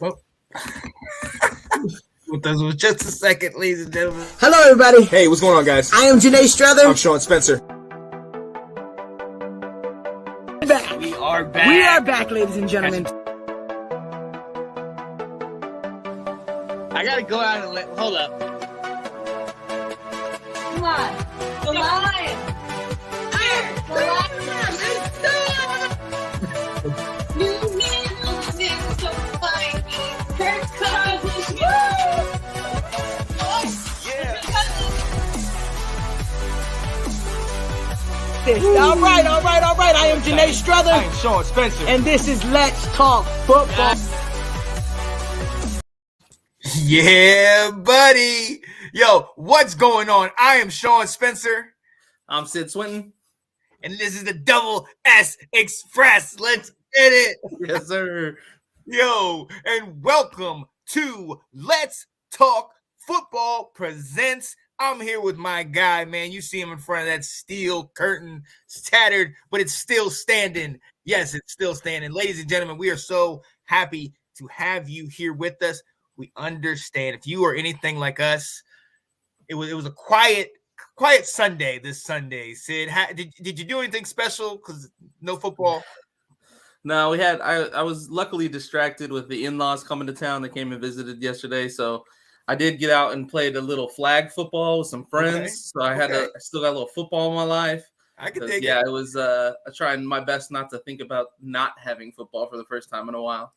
Oh. With us was just a second, ladies and gentlemen. Hello, everybody. Hey, what's going on, guys? I am Janae Strother. I'm Sean Spencer. We are back. We are back, ladies and gentlemen. I gotta go out and hold up. Come on. The lion. Here. The lion. New music, so funny. Kirk Cousins. All right. I am Janae Strother. I am Sean Spencer. And this is Let's Talk Football. Yeah, buddy. Yo, what's going on? I am Sean Spencer. I'm Sid Swinton. And this is the Double S Express. Let's get it. Yes, sir. Yo, and welcome to Let's Talk Football Presents. I'm here with my guy, man. You see him in front of that steel curtain. It's tattered, but it's still standing. Yes, it's still standing. Ladies and gentlemen, we are so happy to have you here with us. We understand if you are anything like us, it was a quiet Sunday this Sunday. Sid, did you do anything special? Because no football. No, we had. I was luckily distracted with the in-laws coming to town. They came and visited yesterday, so I did get out and played a little flag football with some friends. Okay. So I still got a little football in my life. I could take it. Yeah, it was. Trying my best not to think about not having football for the first time in a while.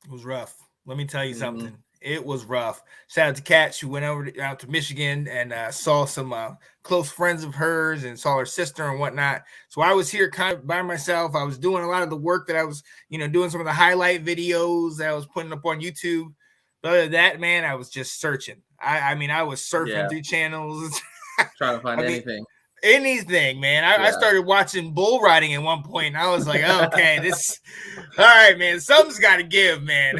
It was rough. Let me tell you something. It was rough. Shout out to Kat. She went out to Michigan and saw some close friends of hers and saw her sister and whatnot. So I was here kind of by myself. I was doing a lot of the work that I was, doing some of the highlight videos that I was putting up on YouTube. But other than that, man, I was just searching. I was surfing through channels. Trying to find anything. Anything, man. I started watching bull riding at one point, and I was like, oh, okay, all right, man, something's got to give, man.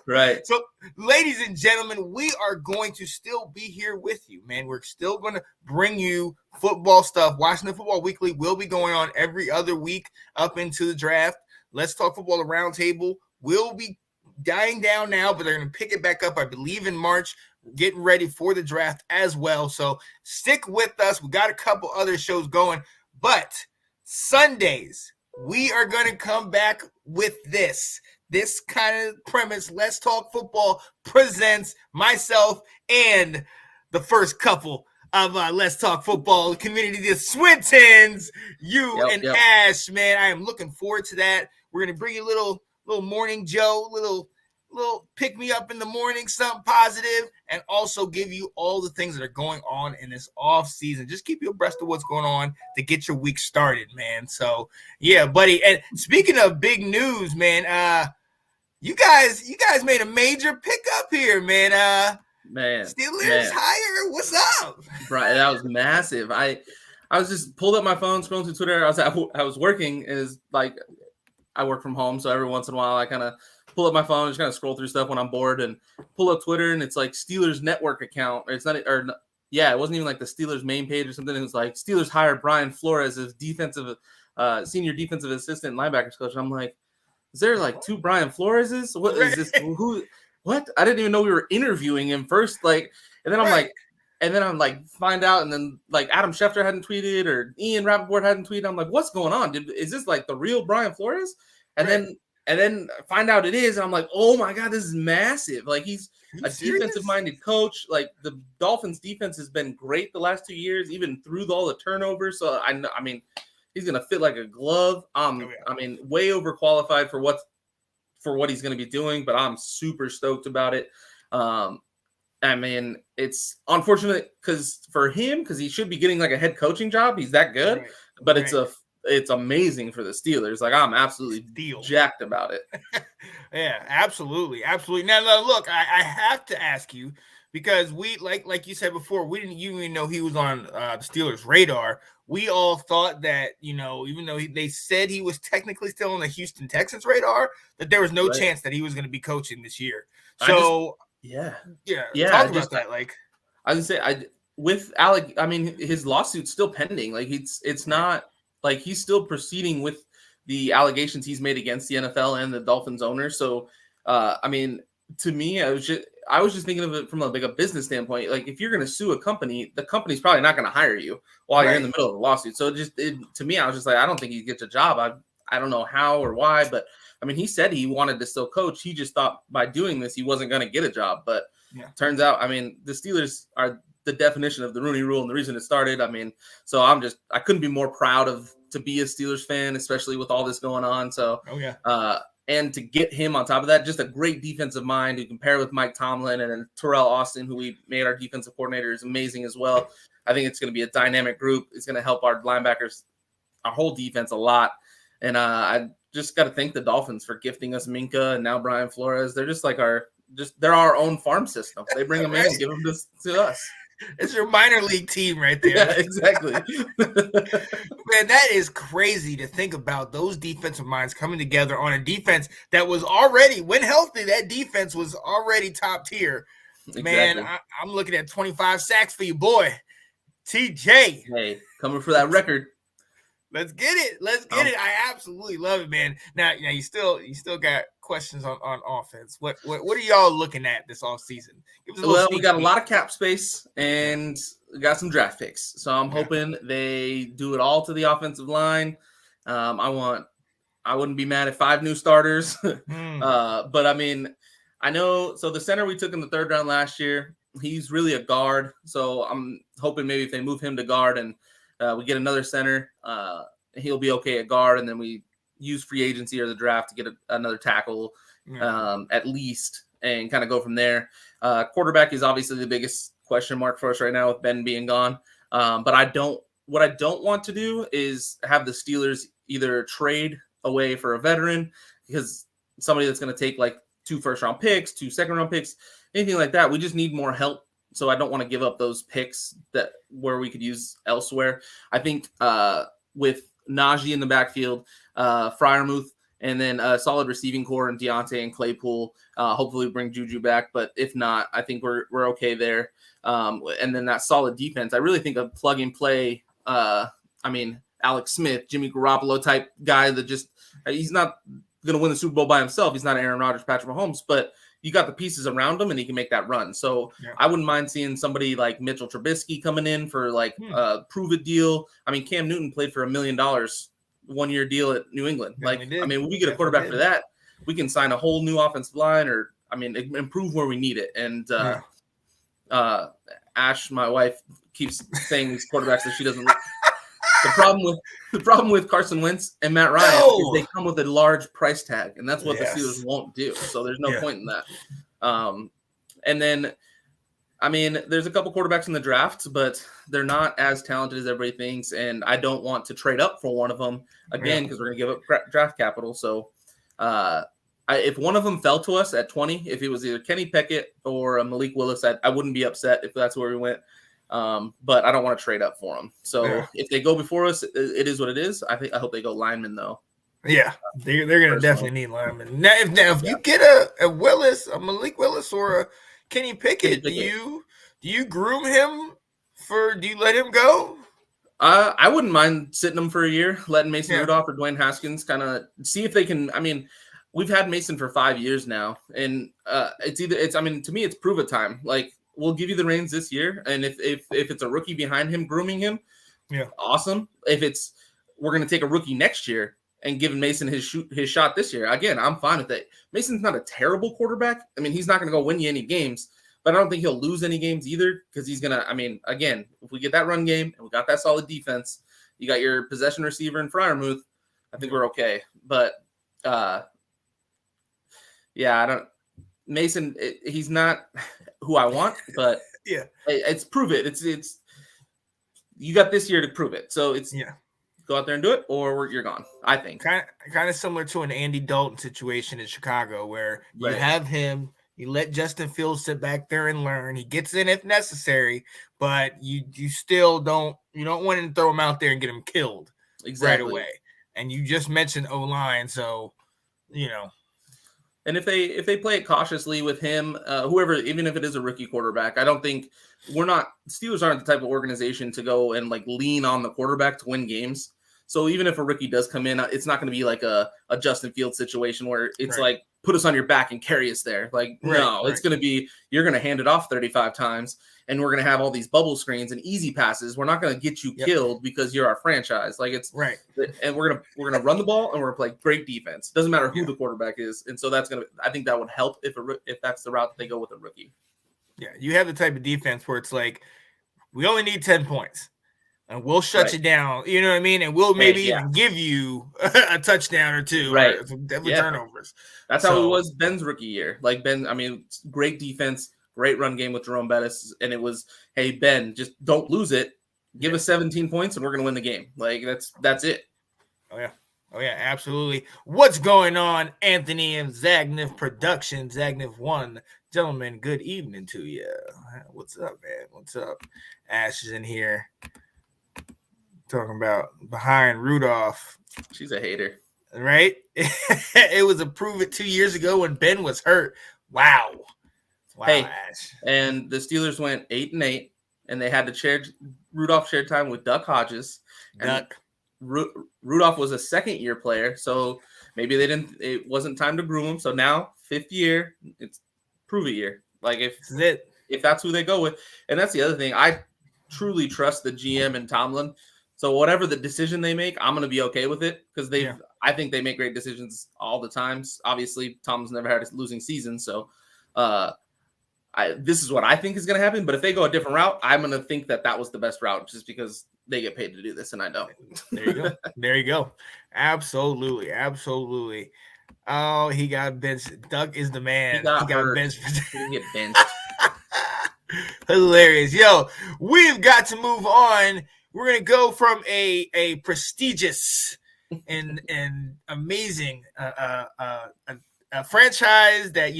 Right. So, ladies and gentlemen, we are going to still be here with you, man. We're still going to bring you football stuff. Washington Football Weekly will be going on every other week up into the draft. Let's Talk Football, the Roundtable will be dying down now, but they're going to pick it back up, I believe, in March. Getting ready for the draft as well. So stick with us. We got a couple other shows going, but Sundays, we are going to come back with this kind of premise. Let's Talk Football presents myself and the first couple of Let's Talk Football community, the Swintons, and Ash, man. I am looking forward to that. We're going to bring you a little morning Joe, little pick me up in the morning, something positive, and also give you all the things that are going on in this off season. Just keep you abreast of what's going on to get your week started, man. So yeah, buddy. And speaking of big news, man, you guys made a major pickup here, man. Steelers hire. What's up? Right, that was massive. I was just pulled up my phone, scrolling through Twitter. I was working. Is like I work from home, so every once in a while I kind of pull up my phone, just kind of scroll through stuff when I'm bored, and pull up Twitter, and it's like Steelers network account. It wasn't even like the Steelers main page or something. It was like Steelers hire Brian Flores as senior defensive assistant linebackers coach. And I'm like, is there like two Brian Floreses? What is this? Who? What? I didn't even know we were interviewing him first. Like, and then I'm like, find out, and then like Adam Schefter hadn't tweeted or Ian Rappaport hadn't tweeted. I'm like, what's going on? Is this like the real Brian Flores? And then find out it is, and I'm like, oh my God, this is massive. Like he's a defensive-minded coach. Like the Dolphins' defense has been great the last 2 years, even through all the turnovers. So I mean, he's gonna fit like a glove. I mean, way overqualified for what he's gonna be doing, but I'm super stoked about it. I mean, it's unfortunate for him because he should be getting like a head coaching job. He's that good, but it's amazing for the Steelers. Like I'm absolutely jacked about it. Yeah, absolutely. Now look, I have to ask you because we like you said before, we didn't even know he was on the Steelers' radar. We all thought that even though they said he was technically still on the Houston Texans' radar, that there was no chance that he was going to be coaching this year. So talk about that. Like I was gonna say, with Alec, I mean, his lawsuit's still pending. Like it's not. Like he's still proceeding with the allegations he's made against the NFL and the Dolphins owner. So I mean, to me, I was just thinking of it from like a business standpoint. Like, if you're going to sue a company, the company's probably not going to hire you while you're in the middle of a lawsuit. So to me, I was just like, I don't think he gets a job. I don't know how or why, but I mean, he said he wanted to still coach. He just thought by doing this, he wasn't going to get a job. But turns out, I mean, the Steelers are the definition of the Rooney Rule and the reason it started. I mean, so I couldn't be more proud to be a Steelers fan, especially with all this going on. So, and to get him on top of that, just a great defensive mind who can pair with Mike Tomlin, and then Terrell Austin, who we made our defensive coordinator, is amazing as well. I think it's going to be a dynamic group. It's going to help our linebackers, our whole defense a lot. And I just got to thank the Dolphins for gifting us Minka and now Brian Flores. They're just like they're our own farm system. They bring them in and give them to us. It's your minor league team right there. Yeah, exactly. Man, that is crazy to think about, those defensive minds coming together on a defense that was already, when healthy, that defense was already top tier. Exactly. Man, I'm looking at 25 sacks for you, boy. TJ. Hey, coming for that record. Let's get it. Let's get it. I absolutely love it, man. Now you still got questions on offense. What are y'all looking at this offseason? Well, we got a lot of cap space and we got some draft picks. So I'm hoping they do it all to the offensive line. I wouldn't be mad at 5 new starters. But I mean, I know, so the center we took in the 3rd round last year, he's really a guard. So I'm hoping maybe if they move him to guard and we get another center, he'll be okay at guard, and then we use free agency or the draft to get another tackle at least, and kind of go from there. Quarterback is obviously the biggest question mark for us right now with Ben being gone. But what I don't want to do is have the Steelers either trade away for a veteran, because somebody that's going to take like 2 first-round picks, 2 second-round picks, anything like that. We just need more help. So I don't want to give up those picks where we could use elsewhere. I think with Najee in the backfield, Freiermuth, and then a solid receiving core and Deontay and Claypool. Hopefully we bring Juju back, but if not, I think we're okay there. And then that solid defense. I really think a plug and play. Alex Smith, Jimmy Garoppolo type guy that he's not going to win the Super Bowl by himself. He's not Aaron Rodgers, Patrick Mahomes, but you got the pieces around him and he can make that run. So I wouldn't mind seeing somebody like Mitchell Trubisky coming in for like a prove it deal. I mean, Cam Newton played for $1 million 1-year deal at New England. When we get a quarterback for that, we can sign a whole new offensive line improve where we need it. And Ash, my wife, keeps saying these quarterbacks that she doesn't like. The problem with Carson Wentz and Matt Ryan is they come with a large price tag, and that's what the Steelers won't do. So there's no point in that. And then, I mean, there's a couple quarterbacks in the draft, but they're not as talented as everybody thinks, and I don't want to trade up for one of them again because we're going to give up draft capital. So if one of them fell to us at 20, if it was either Kenny Pickett or Malik Willis, I wouldn't be upset if that's where we went. But I don't want to trade up for them. So if they go before us, it is what it is. I hope they go lineman though. Yeah, they're going to definitely need linemen. Now, if you get a Willis, a Malik Willis, or a Kenny Pickett, do you groom him do you let him go? I wouldn't mind sitting him for a year, letting Mason Rudolph or Dwayne Haskins kind of see if they can. I mean, we've had Mason for 5 years now, and to me, it's prove it time. Like, we'll give you the reins this year, and if it's a rookie behind him grooming him, awesome. If we're going to take a rookie next year and give Mason his shot this year, again, I'm fine with that. Mason's not a terrible quarterback. I mean, he's not going to go win you any games, but I don't think he'll lose any games either, because he's going to. I mean, again, if we get that run game and we got that solid defense, you got your possession receiver in Freiermuth, I think we're okay. But Mason, he's not who I want, but it's prove it. It's you got this year to prove it. So go out there and do it, or you're gone. I think kind of similar to an Andy Dalton situation in Chicago, where you have him, you let Justin Fields sit back there and learn. He gets in if necessary, but you still don't want to throw him out there and get him killed right away. And you just mentioned O-line, so And if they play it cautiously with him, whoever, even if it is a rookie quarterback, I don't think Steelers aren't the type of organization to go and like lean on the quarterback to win games. So even if a rookie does come in, it's not going to be like a Justin Fields situation where it's Right. like, put us on your back and carry us there. Like, no, it's going to be, you're going to hand it off 35 times and we're going to have all these bubble screens and easy passes. We're not going to get you killed because you're our franchise. Like it's right. And we're going to run the ball and we're going to play great defense. Doesn't matter who the quarterback is. And so I think that would help if that's the route that they go with a rookie. Yeah. You have the type of defense where it's like, we only need 10 points. And we'll shut you down, you know what I mean? And we'll maybe even give you a touchdown or two, right? Or definitely turnovers. That's how it was Ben's rookie year. Like Ben, I mean, great defense, great run game with Jerome Bettis, and it was, hey Ben, just don't lose it. Give us 17 points, and we're gonna win the game. Like that's it. Oh yeah, absolutely. What's going on, Anthony and Zagniff Productions, Zagniff One, gentlemen? Good evening to you. What's up, man? What's up? Ash is in here. Talking about behind Rudolph. She's a hater. Right? It was a prove it 2 years ago when Ben was hurt. Wow. Hey, Ash. And the Steelers went 8-8, and they had to Rudolph shared time with Duck Hodges. Duck. Rudolph was a second-year player, so maybe it wasn't time to groom him. So now, 5th year, it's prove it year. Like if that's who they go with. And that's the other thing. I truly trust the GM and Tomlin. So whatever the decision they make, I'm going to be okay with it because I think they make great decisions all the times. Obviously, Tom's never had a losing season, so this is what I think is going to happen. But if they go a different route, I'm going to think that was the best route just because they get paid to do this, and I don't. There you go. There you go. Absolutely. Absolutely. Oh, he got benched. Doug is the man. He got benched. He didn't get benched. Hilarious. Yo, we've got to move on. We're going to go from a prestigious and amazing a franchise that,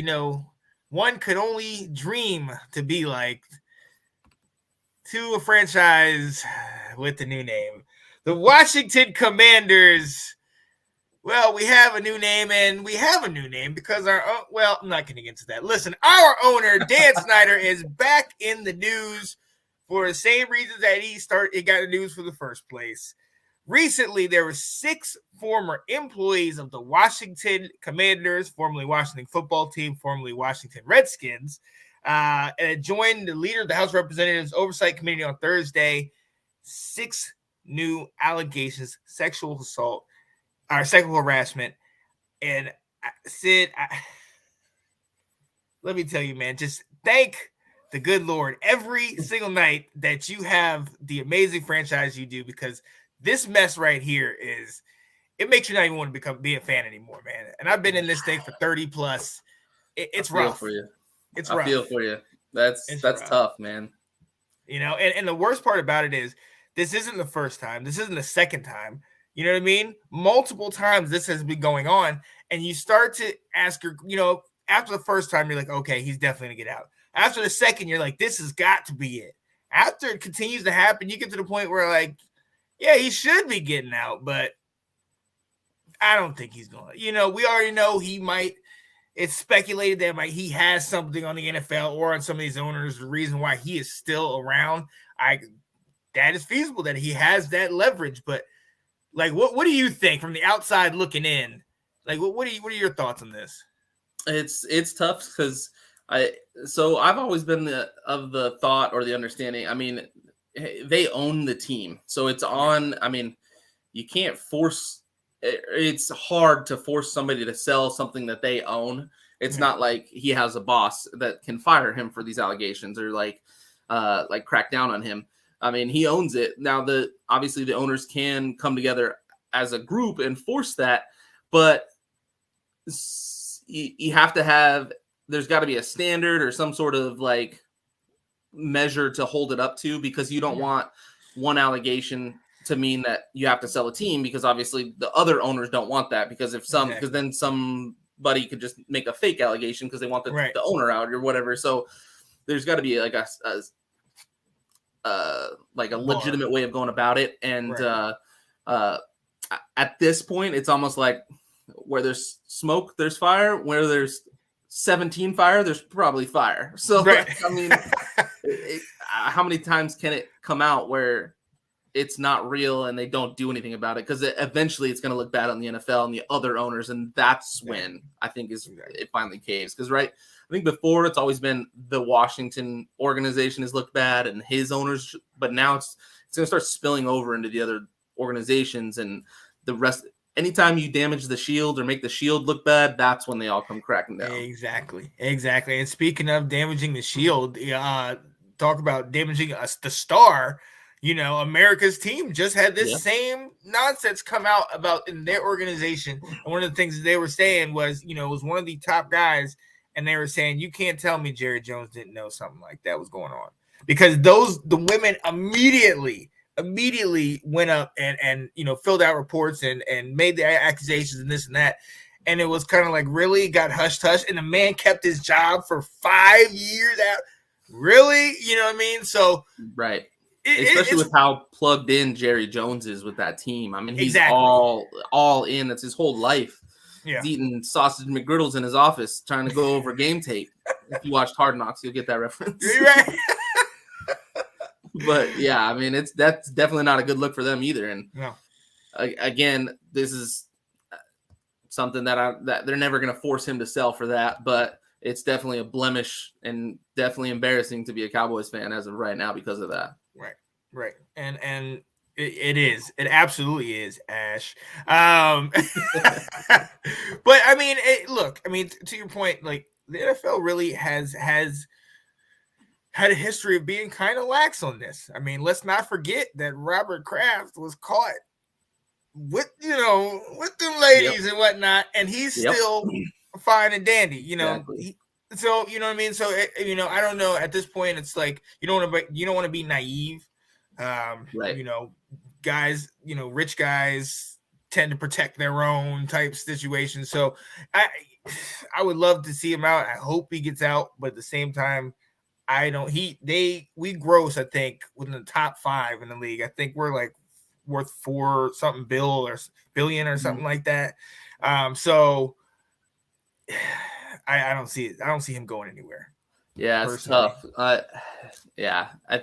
one could only dream to be like, to a franchise with the new name. The Washington Commanders. Well, we have a new name, and we have a new name because I'm not going to get into that. Listen, our owner, Dan Snyder, is back in the news for the same reasons that he got the news for the first place. Recently, there were 6 former employees of the Washington Commanders, formerly Washington Football Team, formerly Washington Redskins, and joined the leader of the House of Representatives Oversight Committee on Thursday. 6 new allegations, sexual assault, or sexual harassment. And Sid, let me tell you, man, just thank the good Lord every single night that you have the amazing franchise you do, because this mess right here it makes you not even want to be a fan anymore, man. And I've been in this thing for 30 plus. It's rough for you. It's rough. I feel for you. That's tough, man. And the worst part about it is this isn't the first time. This isn't the second time. You know what I mean? Multiple times this has been going on, and you start to ask her, after the first time, you're like, okay, he's definitely gonna get out. After the second, you're like, this has got to be it. After it continues to happen, you get to the point where, like, yeah, he should be getting out, but I don't think he's going to. We already know he might. It's speculated that he has something on the NFL or on some of these owners. The reason why he is still around, that is feasible that he has that leverage. But like, what do you think from the outside looking in? Like, what are your thoughts on this? It's tough because I've always been of the thought or the understanding. I mean, they own the team, so it's on. I mean, you can't force. It's hard to force somebody to sell something that they own. It's not like he has a boss that can fire him for these allegations or like crack down on him. I mean, he owns it. Now, obviously the owners can come together as a group and force that, but you have to have. There's got to be a standard or some sort of like measure to hold it up to, because you don't want one allegation to mean that you have to sell a team, because obviously the other owners don't want that, because because then somebody could just make a fake allegation because they want the owner out or whatever. So there's got to be like a legitimate way of going about it. And at this point, it's almost like where there's smoke, there's fire. Where there's 17 fire, there's probably fire. So I mean, how many times can it come out where it's not real and they don't do anything about it, because eventually it's going to look bad on the NFL and the other owners, and that's when I think it finally caves. Because I think before it's always been the Washington organization has looked bad and his owners, but now it's going to start spilling over into the other organizations and the rest. Anytime you damage the shield or make the shield look bad, that's when they all come cracking down. Exactly. And speaking of damaging the shield, talk about damaging the star. America's team just had this same nonsense come out about in their organization. And one of the things they were saying was, it was one of the top guys, and they were saying, you can't tell me Jerry Jones didn't know something like that was going on, because the women immediately went up and filled out reports and made the accusations and this and that. And it was kind of like, really got hush, and the man kept his job for 5 years out. Really? You know what I mean? So, right. Especially with how plugged in Jerry Jones is with that team. I mean, he's all in. That's his whole life. Yeah. He's eating sausage McGriddles in his office, trying to go over game tape. If you watched Hard Knocks, you'll get that reference. Right. But yeah, I mean, that's definitely not a good look for them either. And again, this is something that they're never going to force him to sell for that, but it's definitely a blemish and definitely embarrassing to be a Cowboys fan as of right now because of that. Right. And it is. It absolutely is, Ash. But I mean, to your point, like, the NFL really has had a history of being kind of lax on this. I mean, let's not forget that Robert Kraft was caught with them ladies and whatnot, and he's still fine and dandy, Exactly. So you know what I mean. So I don't know. At this point, it's like you don't want to be naive. Right. Guys, rich guys tend to protect their own type situation. So I would love to see him out. I hope he gets out, but at the same time, we gross, I think, within the top 5 in the league. I think we're like worth $4 billion or something like that. So I don't see it. I don't see him going anywhere. Yeah, it's tough. I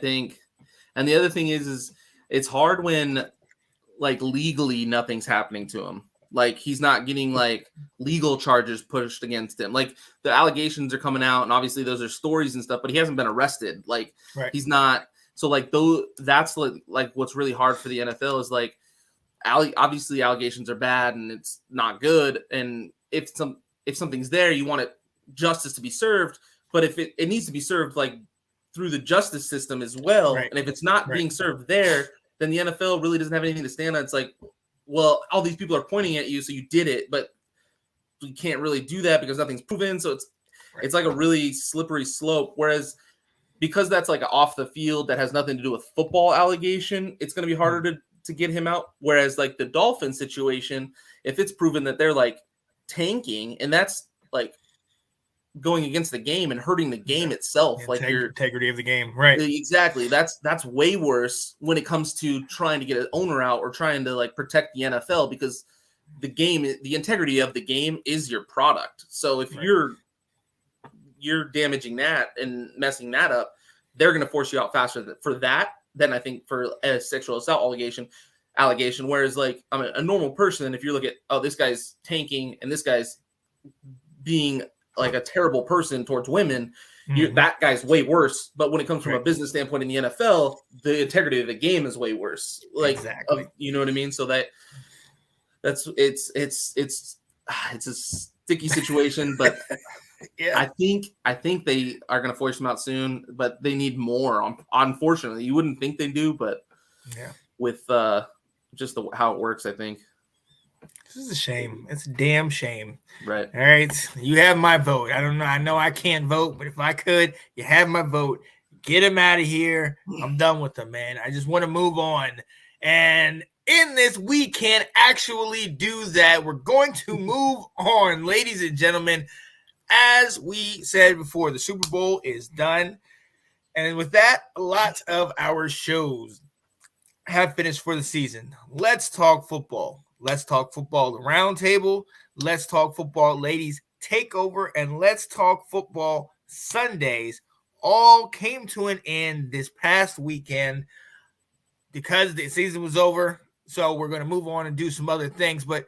think, and the other thing is it's hard when like legally nothing's happening to him. Like, he's not getting like legal charges pushed against him. Like, the allegations are coming out, and obviously those are stories and stuff, but he hasn't been arrested. Like, he's not. So like, that's like what's really hard for the NFL is like, obviously allegations are bad and it's not good. And if something's there, you want justice to be served, but if it needs to be served like through the justice system as well. Right. And if it's not being served there, then the NFL really doesn't have anything to stand on. It's like, well, all these people are pointing at you, so you did it, but we can't really do that because nothing's proven. So it's like a really slippery slope. Whereas because that's like off the field that has nothing to do with football allegation, it's going to be harder to get him out. Whereas like the Dolphin situation, if it's proven that they're like tanking and that's like going against the game and hurting the game itself, like your integrity of the game, right? Exactly. That's way worse when it comes to trying to get an owner out or trying to like protect the NFL, because the integrity of the game is your product. So if you're damaging that and messing that up, they're going to force you out faster for that than I think for a sexual assault allegation. Whereas like I'm a normal person, if you look at, oh, this guy's tanking and this guy's being like a terrible person towards women, that guy's way worse. But when it comes from a business standpoint in the NFL, the integrity of the game is way worse. Like, exactly. You know what I mean? So it's a sticky situation, but I think they are going to force him out soon, but they need more. Unfortunately, you wouldn't think they do, but with just how it works, I think. This is a shame. It's a damn shame. Right. All right. You have my vote. I don't know. I know I can't vote, but if I could, you have my vote. Get him out of here. I'm done with him, man. I just want to move on. And in this, we can actually do that. We're going to move on, ladies and gentlemen. As we said before, the Super Bowl is done. And with that, a lot of our shows have finished for the season. Let's talk football. Let's talk football, the Roundtable. Let's talk football, ladies takeover, and let's talk football Sundays all came to an end this past weekend. because the season was over. So we're going to move on and do some other things. But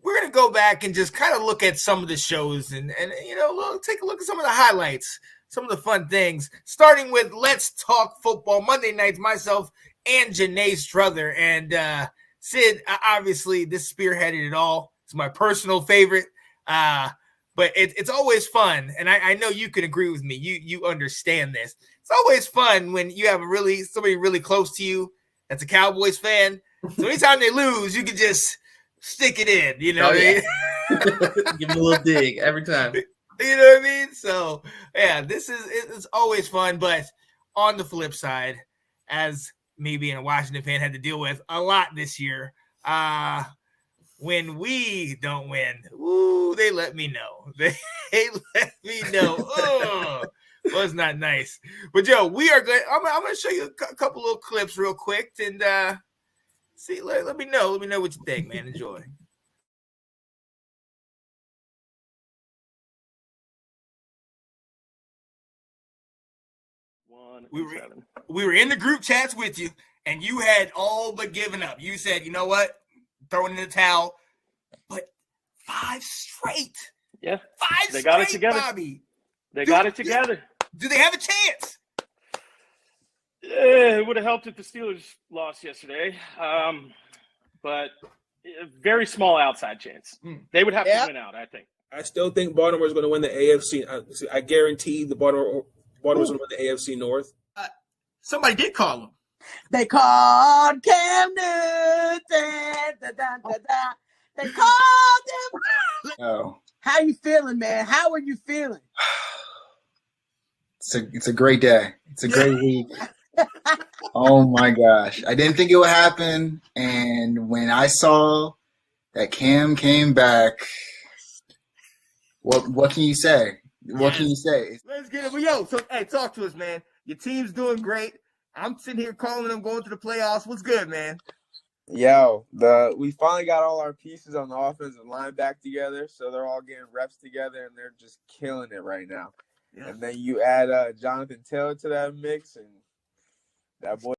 we're going to go back and just kind of look at some of the shows and take a look at some of the highlights, some of the fun things, starting with Let's Talk Football Monday nights, myself and Janae Struther. And Sid, obviously, this spearheaded it all. It's my personal favorite. But it's always fun, and I know you can agree with me. You understand this. It's always fun when you have somebody really close to you that's a Cowboys fan. So anytime they lose, you can just stick it in. You know what I mean? Give them a little dig every time. You know what I mean? So yeah, it's always fun. But on the flip side, as me being a Washington fan had to deal with a lot this year, when we don't win, they let me know. They let me know. Oh, was not nice. But Joe, we are good. I'm going to show you a couple little clips real quick and see. Let me know. Let me know what you think, man. Enjoy. We were in the group chats with you, and you had all but given up. You said, you know what? Throwing in the towel, but 5 straight. Yeah, 5 they got straight, it together. Bobby. They got it together. Do they have a chance? It would have helped if the Steelers lost yesterday, but a very small outside chance. They would have to win out, I think. I still think Baltimore's going to win the AFC. I guarantee the Baltimore's going to win the AFC North. Somebody did call him. They called Cam Newton. They called him. Oh, How you feeling, man? How are you feeling? it's a great day. It's a great week. Oh my gosh. I didn't think it would happen. And when I saw that Cam came back, what can you say? What can you say? Let's get it. Well, yo, so hey, talk to us, man. Your team's doing great. I'm sitting here calling them going to the playoffs. What's good, man? Yo, we finally got all our pieces on the offensive line back together, so they're all getting reps together, and they're just killing it right now. Yeah. And then you add Jonathan Taylor to that mix, and that boy.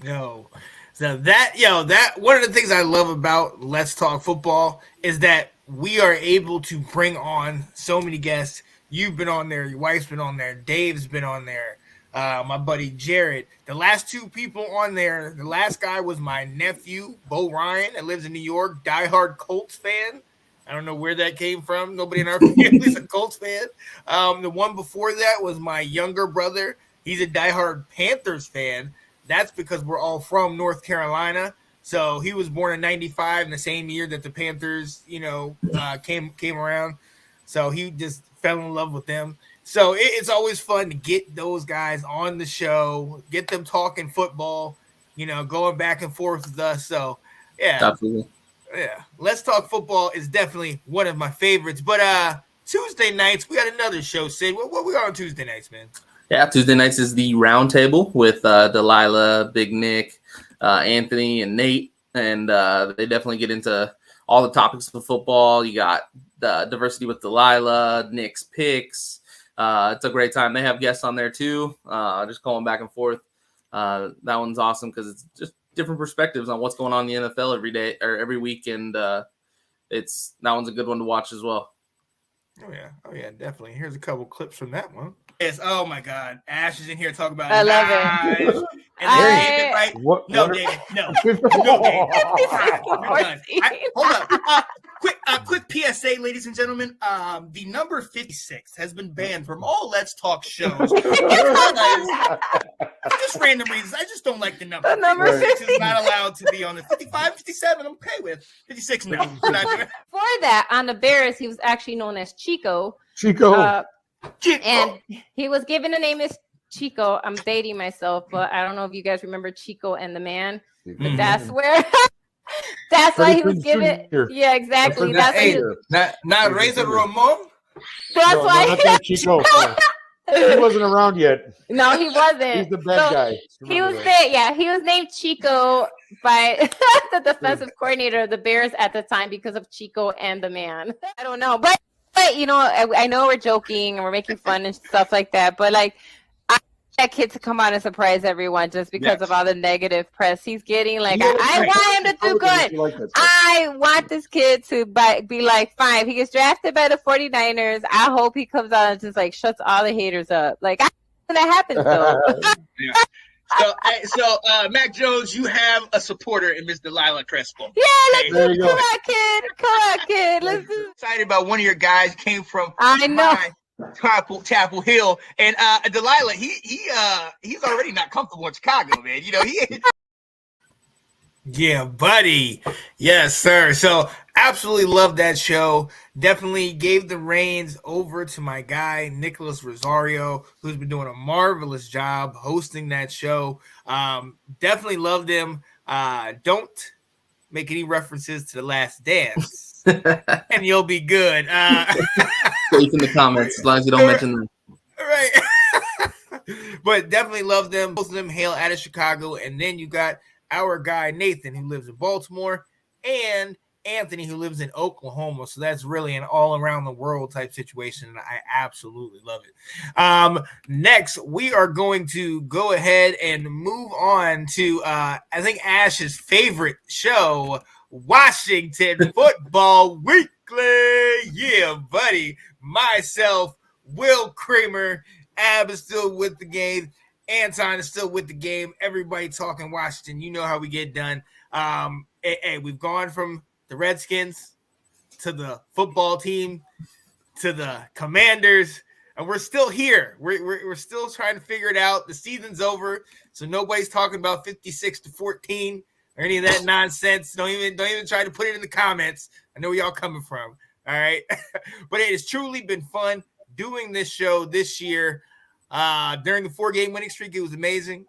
No. So that one of the things I love about Let's Talk Football is that we are able to bring on so many guests. You've been on there. Your wife's been on there. Dave's been on there. My buddy Jared. The last 2 people on there, the last guy was my nephew, Bo Ryan, that lives in New York, diehard Colts fan. I don't know where that came from. Nobody in our family is a Colts fan. The one before that was my younger brother. He's a diehard Panthers fan. That's because we're all from North Carolina. So he was born in 95 in the same year that the Panthers, came around. So he just fell in love with them. So it's always fun to get those guys on the show, get them talking football, going back and forth with us. So, yeah. Absolutely. Yeah. Let's Talk Football is definitely one of my favorites. But Tuesday nights, we got another show, Sid. What we got on Tuesday nights, man? Yeah, Tuesday nights is the Roundtable with Delilah, Big Nick, Anthony, and Nate. And they definitely get into all the topics of football. You got the diversity with Delilah, Nick's picks. It's a great time. They have guests on there too, just going back and forth. That one's awesome because it's just different perspectives on what's going on in the NFL every day or every week, and that one's a good one to watch as well. Oh yeah, definitely. Here's a couple clips from that one. Yes. Oh my God, Ash is in here talking about. I love it. And David, right? No, David. No, David. Hold up. Quick PSA, ladies and gentlemen. The number 56 has been banned from all Let's Talk shows. For just random reasons. I just don't like the number. The number 56 is not allowed to be on the 55, 57. I'm okay with 56. No. For that, on the Bears, he was actually known as Chico. Chico. And he was given the name as Chico. I'm dating myself, but I don't know if you guys remember Chico and the Man. But that's where that's why he was given. Yeah, exactly. That's not Razor Ramon. That's why not Chico. He wasn't around yet. No, he wasn't. He's the bad guy. He was there. Yeah, he was named Chico by the defensive coordinator of the Bears at the time because of Chico and the Man. I don't know, but I know we're joking and we're making fun and stuff like that, but that kid to come out and surprise everyone just because of all the negative press he's getting. Like, Yeah, I want him to do good. Like that stuff. I want this kid to be like 5. He gets drafted by the 49ers. I hope he comes out and just like shuts all the haters up. Like, I that happens though. Yeah. So, Mac Jones, you have a supporter in Miss Delilah Crespo. Yeah, let's There do you come go. on, kid. Come on, kid. Let's do. Excited about one of your guys came from I know. Chapel Hill, and Delilah. He's already not comfortable in Chicago, man. You know he. Yeah, buddy. Yes, sir. So absolutely love that show. Definitely gave the reins over to my guy, Nicholas Rosario, who's been doing a marvelous job hosting that show. Definitely loved him. Don't make any references to The Last Dance, and you'll be good. Place in the comments as long as you don't mention them. Right. But definitely love them. Both of them hail out of Chicago. And then you got our guy Nathan, who lives in Baltimore, and Anthony, who lives in Oklahoma. So that's really an all around the world type situation, and I absolutely love it. Next, we are going to go ahead and move on to I think Ash's favorite show, Washington Football Weekly. Yeah, buddy. Myself, Will Kramer, Ab is still with the game. Anton is still with the game. Everybody talking Washington. You know how we get done. Hey, we've gone from the Redskins to the football team to the Commanders, and we're still here. We're still trying to figure it out. The season's over, so nobody's talking about 56-14 or any of that nonsense. Don't even try to put it in the comments. I know where y'all coming from. All right, but it has truly been fun doing this show this year. During the 4-game winning streak, it was amazing.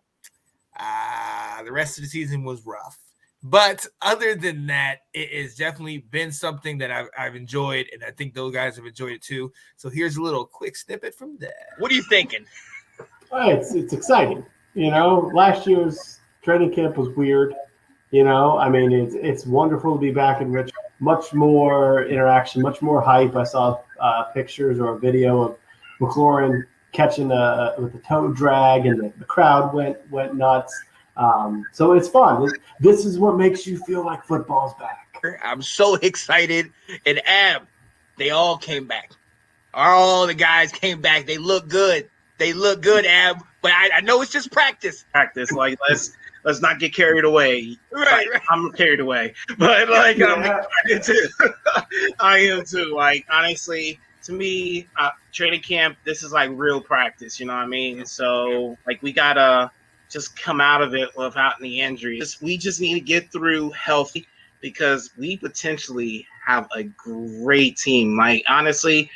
The rest of the season was rough. But other than that, it has definitely been something that I've enjoyed, and I think those guys have enjoyed it too. So here's a little quick snippet from that. What are you thinking? It's exciting. You know, last year's training camp was weird. You know, I mean, it's wonderful to be back in Richmond. Much more interaction, much more hype. I saw pictures or a video of McLaurin catching with the toe drag, and the crowd went nuts. So it's fun. This is what makes you feel like football's back. I'm so excited. And Ab, they all came back. All the guys came back. They look good. Ab. But I know it's just practice. Like let's not get carried away. Right. I'm carried away, but like I'm excited too. I am too. Like honestly, to me, training camp, this is like real practice. You know what I mean? So like we gotta just come out of it without any injuries. We just need to get through healthy because we potentially have a great team. Like honestly,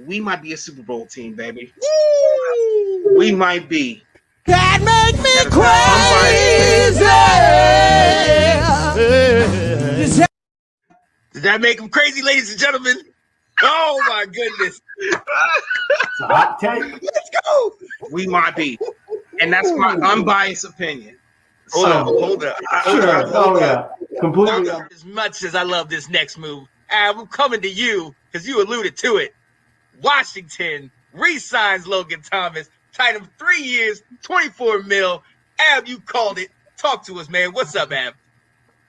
we might be a Super Bowl team, baby. Woo! We might be. That make me crazy. Does that make them crazy, ladies and gentlemen? Oh my goodness. It's a hot take. Let's go. We might be. And that's my unbiased opinion. Hold up. Completely. As much as I love this next move, I'm coming to you because you alluded to it. Washington re-signs Logan Thomas, tied him 3 years, $24 million. Ab, you called it. Talk to us, man. What's up, Ab?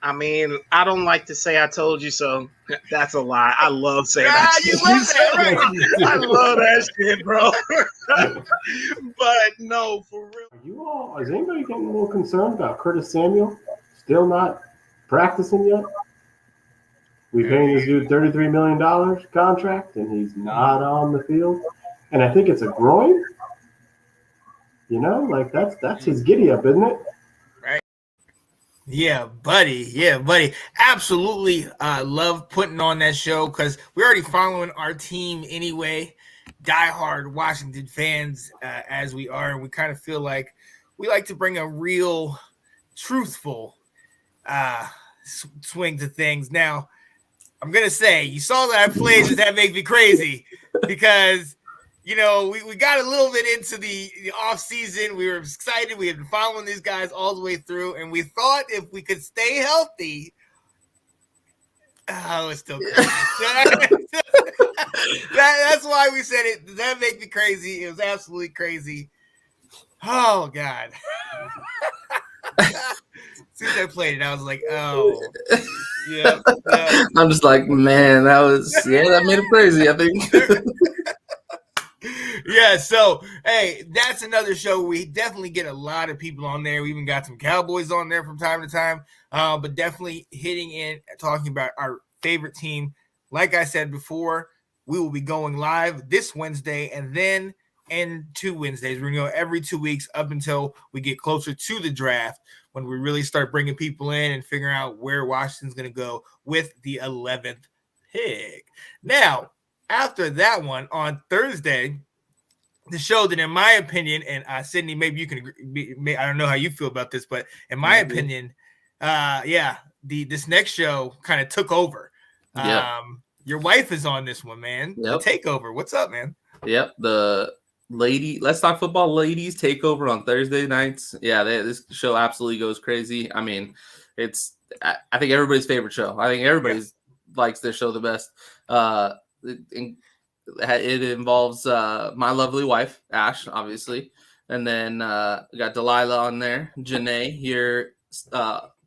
I mean, I don't like to say I told you so. That's a lie. I love saying that. You love that, right? I love that shit, bro. But no, for real. Is anybody getting a little concerned about Curtis Samuel still not practicing yet? We paying this dude $33 million contract, and he's not on the field. And I think it's a groin. You know, like that's his giddy up, isn't it? Right. Yeah, buddy. Absolutely love putting on that show because we're already following our team anyway. Diehard Washington fans as we are, and we kind of feel like we like to bring a real, truthful swing to things. Now, I'm going to say, you saw that I played That Make Me Crazy because, you know, we got a little bit into the off season. We were excited. We had been following these guys all the way through, and we thought if we could stay healthy, it's still crazy. That's why we said it. Does that make me crazy? It was absolutely crazy. Oh God. As soon as I played it, I was like, oh, yeah. I'm just like, man, that made it crazy, I think. Yeah, so hey, that's another show. We definitely get a lot of people on there. We even got some Cowboys on there from time to time, but definitely hitting in, talking about our favorite team. Like I said before, we will be going live this Wednesday and then and 2 Wednesdays. We're going to go every 2 weeks up until we get closer to the draft, when we really start bringing people in and figuring out where Washington's going to go with the 11th pick. Now, after that one on Thursday, the show that, in my opinion, and Sydney, maybe you can agree, I don't know how you feel about this, but in my opinion, this next show kind of took over. Yep. Your wife is on this one, man. Yep. The takeover. What's up, man? Yep. The Let's Talk Football ladies takeover on Thursday nights. Yeah, this show absolutely goes crazy. I mean, I think everybody's favorite show. I think everybody likes this show the best. It involves my lovely wife, Ash, obviously. And then we got Delilah on there, Janae, your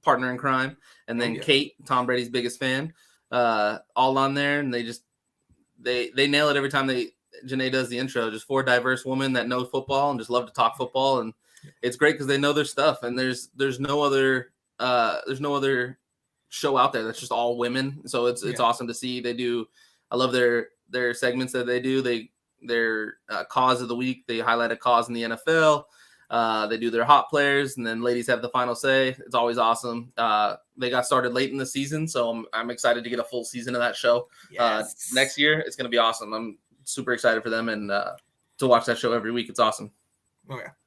partner in crime. And then Kate, Tom Brady's biggest fan, all on there. And they nail it every time Janae does the intro. Just 4 diverse women that know football and just love to talk football. And it's great because they know their stuff. And there's no other show out there that's just all women. So it's awesome to see. I love their segments that they do. Their cause of the week, they highlight a cause in the NFL. They do their hot players, and then ladies have the final say. It's always awesome. They got started late in the season, so I'm excited to get a full season of that show. Next year. It's going to be awesome. I'm super excited for them and to watch that show every week. It's awesome.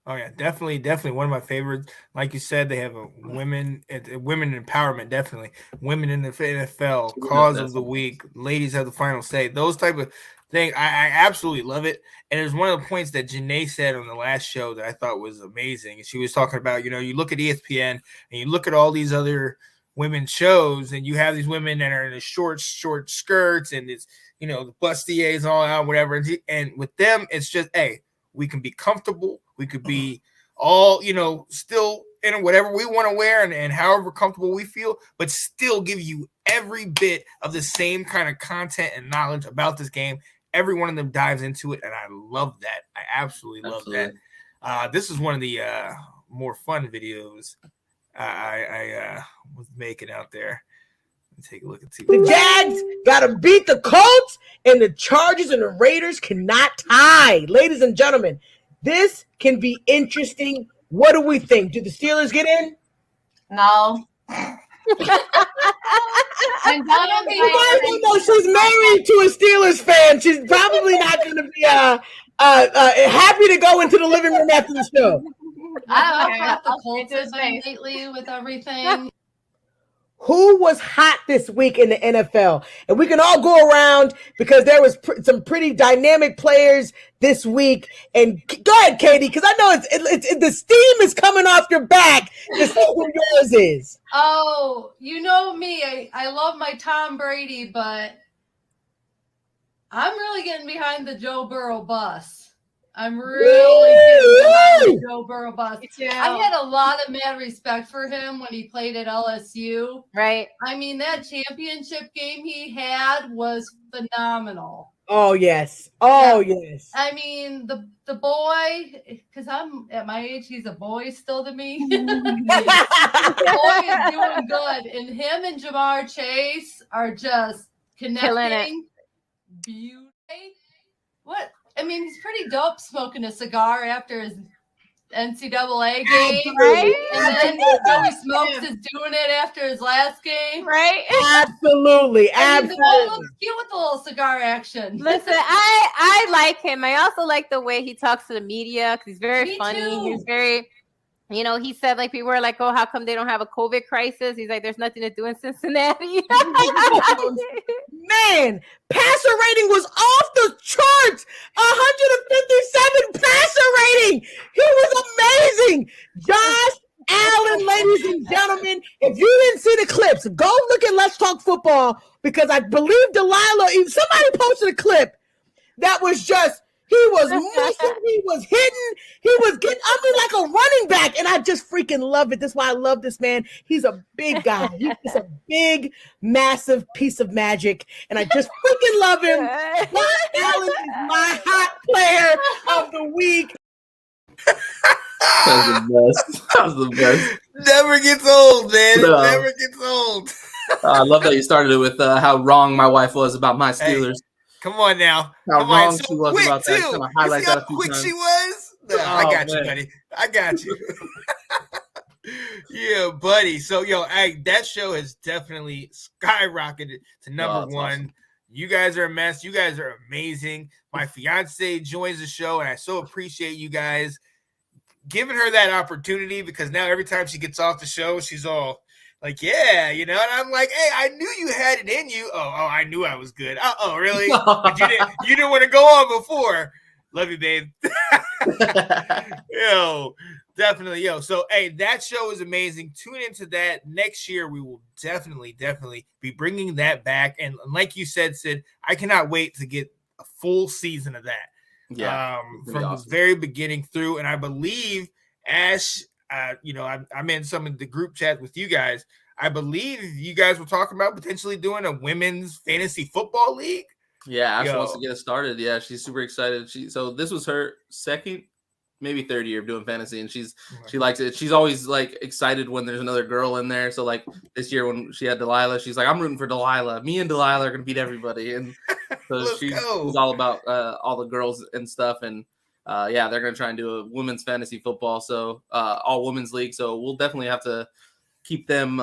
Oh yeah, definitely one of my favorites. Like you said, they have a women empowerment. Definitely, women in the NFL, cause of the week, ladies have the final say. Those type of things, I absolutely love it. And there's one of the points that Janae said on the last show that I thought was amazing. And she was talking about, you look at ESPN and you look at all these other women's shows, and you have these women that are in the short skirts and it's the bustiers and all out, whatever. And with them, it's just, hey, we can be comfortable. We could be all, still in whatever we want to wear and however comfortable we feel, but still give you every bit of the same kind of content and knowledge about this game. Every one of them dives into it, and I love that. I absolutely love that. This is one of the more fun videos I was making out there. Take a look and see. The Jags got to beat the Colts, and the Chargers and the Raiders cannot tie. Ladies and gentlemen, this can be interesting. What do we think? Do the Steelers get in? No. You guys don't know she's married to a Steelers fan. She's probably not going to be happy to go into the living room after the show. I don't know about the Colts has been lately with everything. Who was hot this week in the NFL? And we can all go around because there was some pretty dynamic players this week. And go ahead, Katie, because I know it's the steam is coming off your back to see who yours is. Oh, you know me. I love my Tom Brady, but I'm really getting behind the Joe Burrow bus. I'm really getting behind the Joe Burrow bus. I had a lot of mad respect for him when he played at LSU. Right. I mean, that championship game he had was phenomenal. Oh, yes. Yes. I mean, the boy, because I'm at my age, he's a boy still to me. The boy is doing good. And him and Jamar Chase are just connecting. Beauty. What? I mean, he's pretty dope smoking a cigar after his NCAA game. Right? And then Joey Smokes is doing it after his last game. Right? Absolutely. I mean, the boy looks cute with the little cigar action. Listen, I like him. I also like the way he talks to the media because he's very funny. Too. He's very... he said like people were like, oh, how come they don't have a COVID crisis? He's like, there's nothing to do in Cincinnati. Man, passer rating was off the charts. 157 passer rating. He was amazing. Josh Allen, ladies and gentlemen, if you didn't see the clips, go look at Let's Talk Football because I believe Delilah, somebody posted a clip that was just, He was moving, he was hitting, he was getting, like a running back. And I just freaking love it. That's why I love this man. He's a big guy. He's a big, massive piece of magic. And I just freaking love him. Josh Allen is my hot player of the week. That was the best. Never gets old, man. No. It never gets old. I love that you started it with how wrong my wife was about my Steelers. Hey, come on now. How come wrong on. So she was quick about too. that. Kind of highlight you see that how a few quick times. she was? No, I got you, man. buddy. I got you. Yeah, buddy. So, that show has definitely skyrocketed to number one. Awesome. You guys are a mess. You guys are amazing. My fiance joins the show, and I so appreciate you guys giving her that opportunity, because now every time she gets off the show, she's all like, yeah, and I'm like, hey, I knew you had it in you. Oh, I knew I was good. Oh, really? But you didn't want to go on before. Love you, babe. Definitely. So, hey, that show is amazing. Tune into that. Next year, we will definitely be bringing that back. And like you said, Sid, I cannot wait to get a full season of that. Yeah, from awesome. The very beginning through. And I believe, Ash, I'm in some of the group chat with you guys. I believe you guys were talking about potentially doing a women's fantasy football league. Yeah, Ash wants to get us started. Yeah, she's super excited. So this was her second, maybe third year of doing fantasy, and she likes it. She's always like excited when there's another girl in there. So like this year when she had Delilah, she's like, I'm rooting for Delilah. Me and Delilah are gonna beat everybody. And so she's all about all the girls and stuff. And they're gonna try and do a women's fantasy football, so all women's league. So we'll definitely have to keep them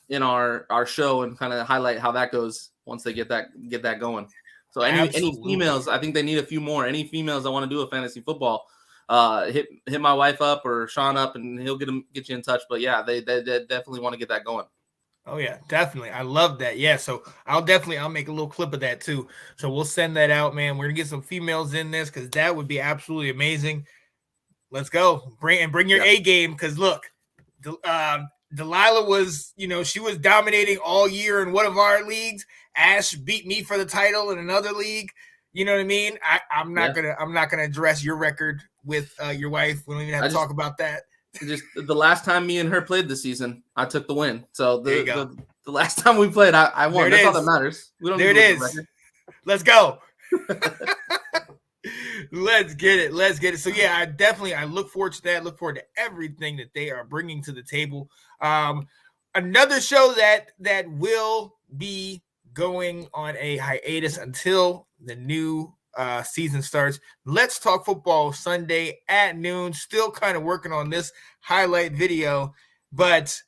in our show and kind of highlight how that goes once they get that going. So any females, I think they need a few more. Any females that want to do a fantasy football, hit my wife up or Sean up, and he'll get you in touch. But yeah, they definitely want to get that going. Oh yeah, definitely. I love that. Yeah, so I'll make a little clip of that too. So we'll send that out, man. We're gonna get some females in this because that would be absolutely amazing. Let's go. Bring your A game, because look, Delilah was, she was dominating all year in one of our leagues. Ash beat me for the title in another league. You know what I mean? I'm not gonna address your record with your wife. We don't even have to talk about that. Just the last time me and her played this season, I took the win. So the last time we played, I won. That's all that matters. We don't there it is. Let's go. Let's get it. So yeah, I look forward to that. Look forward to everything that they are bringing to the table. Another show that will be going on a hiatus until the new season starts. Let's Talk Football Sunday at noon. Still kind of working on this highlight video, but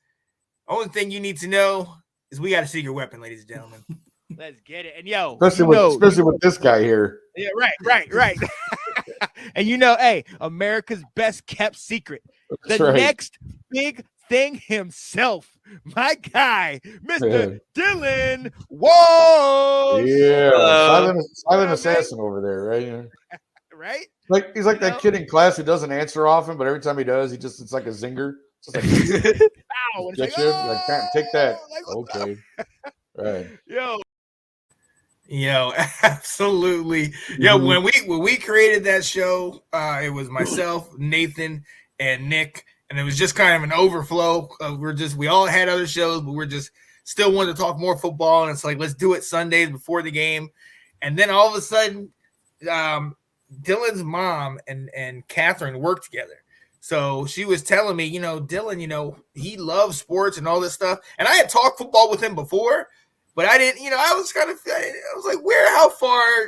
only thing you need to know is we got a secret weapon, ladies and gentlemen. Let's get it. And especially with this guy here. Yeah, right. And hey, America's best kept secret. That's right. Next big thing himself, my guy, Mr. Dylan Walsh. Yeah, silent assassin over there, right? Right? Like he's like that kid in class who doesn't answer often, but every time he does, it's like a zinger. It's like, can't take that. Okay, right. Yo, absolutely. When we created that show, it was myself, Nathan, and Nick, and it was just kind of an overflow. We all had other shows, but we're just still wanted to talk more football, and it's like, let's do it Sundays before the game. And then all of a sudden, Dylan's mom and Catherine worked together. So she was telling me, Dylan, he loves sports and all this stuff. And I had talked football with him before, but I didn't, I was like,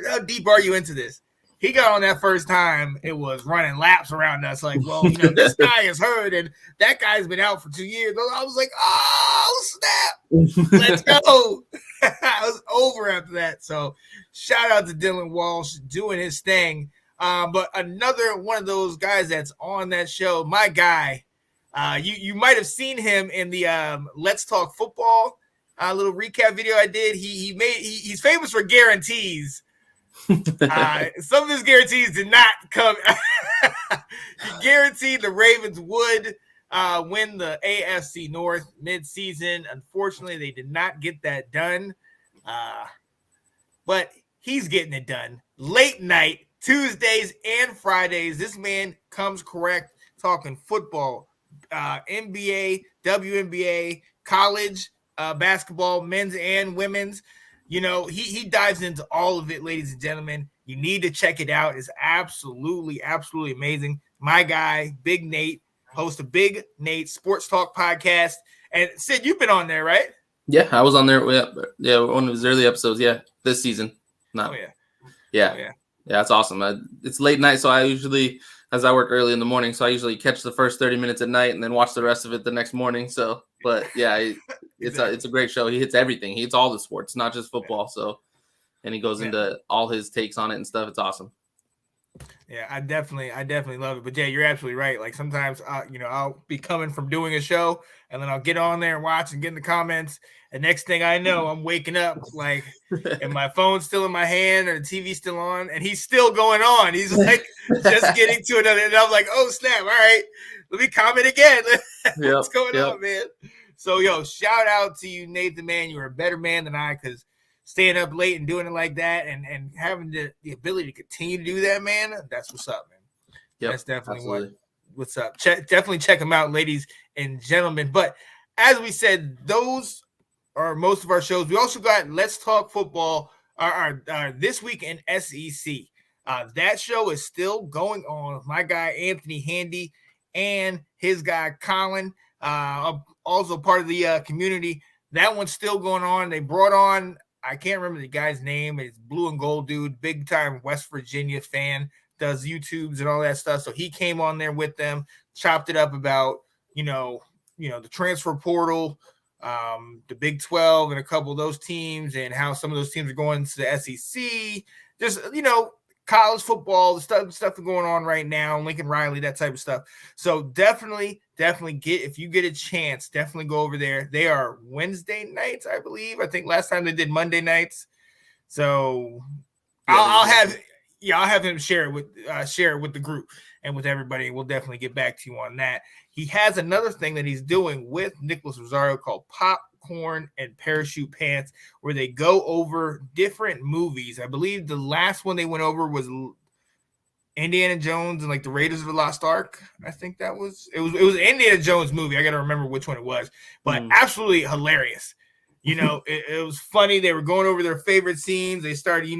how deep are you into this? He got on that first time. It was running laps around us. Like, well, this guy is hurt and that guy's been out for 2 years. I was like, oh, snap. Let's go. I was over after that. So shout out to Dylan Walsh doing his thing. But another one of those guys that's on that show, my guy, you might have seen him in the Let's Talk Football little recap video I did. He's famous for guarantees. Some of his guarantees did not come. He guaranteed the Ravens would win the AFC North midseason. Unfortunately, they did not get that done. But he's getting it done. Late night Tuesdays and Fridays. This man comes correct, talking football, NBA, WNBA, college basketball, men's and women's. You know, he dives into all of it, ladies and gentlemen. You need to check it out. It's absolutely, absolutely amazing. My guy, Big Nate, host of Big Nate Sports Talk podcast. And Sid, you've been on there, right? Yeah, I was on there. Yeah, one of his early episodes. Yeah, this season. No. Oh, yeah. Yeah. Oh, yeah. Yeah, it's awesome. It's late night, so I usually, as I work early in the morning, so I usually catch the first 30 minutes at night and then watch the rest of it the next morning. So, but yeah, it's a great show. He hits everything. He hits all the sports, not just football. So, and he goes into all his takes on it and stuff. It's awesome. Yeah, I definitely love it. But yeah, you're absolutely right. Like sometimes, I'll be coming from doing a show, and then I'll get on there and watch and get in the comments. And next thing I know, I'm waking up like, and my phone's still in my hand or the TV's still on, and he's still going on. He's like just getting to another, and I'm like, oh snap! All right, let me comment again. What's going on, man? So yo, shout out to you, Nathan. Man, you're a better man than I, because staying up late and doing it like that, and having the ability to continue to do that, man, that's what's up, man. Yep, that's definitely what's up. Definitely check them out, ladies and gentlemen. But as we said, those are most of our shows. We also got Let's Talk Football our this week in SEC. That show is still going on with my guy Anthony Handy and his guy Colin, also part of the community. That one's still going on. They brought on, I can't remember the guy's name. It's Blue and Gold dude, big time West Virginia fan, does YouTubes and all that stuff. So he came on there with them, chopped it up about, the transfer portal, the Big 12 and a couple of those teams, and how some of those teams are going to the SEC. Just, college football, the stuff going on right now, Lincoln Riley, that type of stuff. So definitely if you get a chance, definitely go over there. They are Wednesday nights, I believe. I think last time they did Monday nights. So I'll have him share it with the group and with everybody. We'll definitely get back to you on that. He has another thing that he's doing with Nicholas Rosario called Popcorn and Parachute Pants, where they go over different movies. I believe the last one they went over was Indiana Jones and like the Raiders of the Lost Ark. I think it was an Indiana Jones movie. I got to remember which one it was, but absolutely hilarious. It was funny. They were going over their favorite scenes. They started,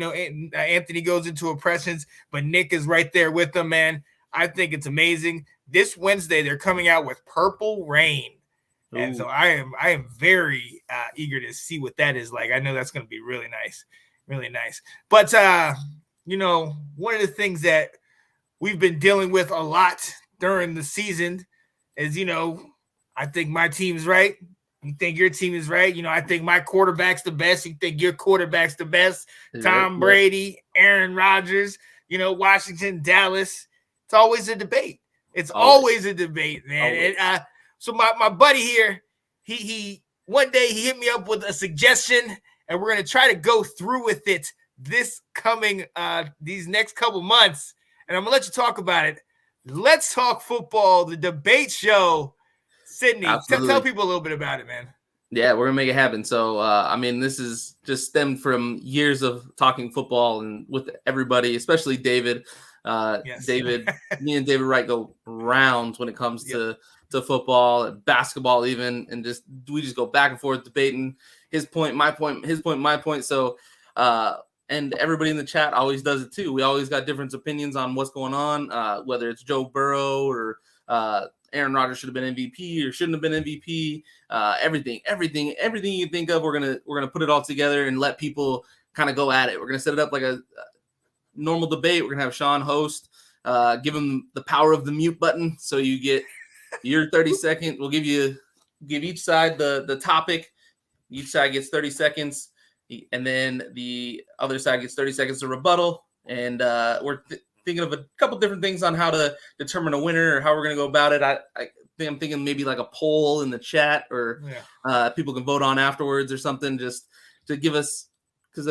Anthony goes into impressions, but Nick is right there with them, man. I think it's amazing. This Wednesday, they're coming out with Purple Rain. Ooh. And so I am very eager to see what that is like. I know that's going to be really nice, really nice. But, one of the things that we've been dealing with a lot during the season is, I think my team's right. You think your team is right. I think my quarterback's the best. You think your quarterback's the best. Tom Brady, Aaron Rodgers, Washington, Dallas. It's always a debate. It's always a debate, man. And, so my buddy here, he one day he hit me up with a suggestion, and we're going to try to go through with it this coming these next couple months. And I'm going to let you talk about it. Let's Talk Football, the debate show. Sydney, tell people a little bit about it, man. Yeah, we're going to make it happen. So, this is just stemmed from years of talking football and with everybody, especially David. Yes. Me and David Wright go rounds when it comes to football, basketball even, and we just go back and forth debating his point, my point, his point, my point. So, and everybody in the chat always does it too. We always got different opinions on what's going on, whether it's Joe Burrow or Aaron Rodgers should have been MVP or shouldn't have been MVP. Everything you think of, we're gonna put it all together and let people kind of go at it. We're gonna set it up like a normal debate. We're gonna have Sean host, give him the power of the mute button, so you get your 30 seconds. We'll give each side the topic. Each side gets 30 seconds, and then the other side gets 30 seconds to rebuttal. And we're thinking of a couple different things on how to determine a winner or how we're gonna go about it. I'm thinking maybe like a poll in the chat, or people can vote on afterwards or something, just to give us, because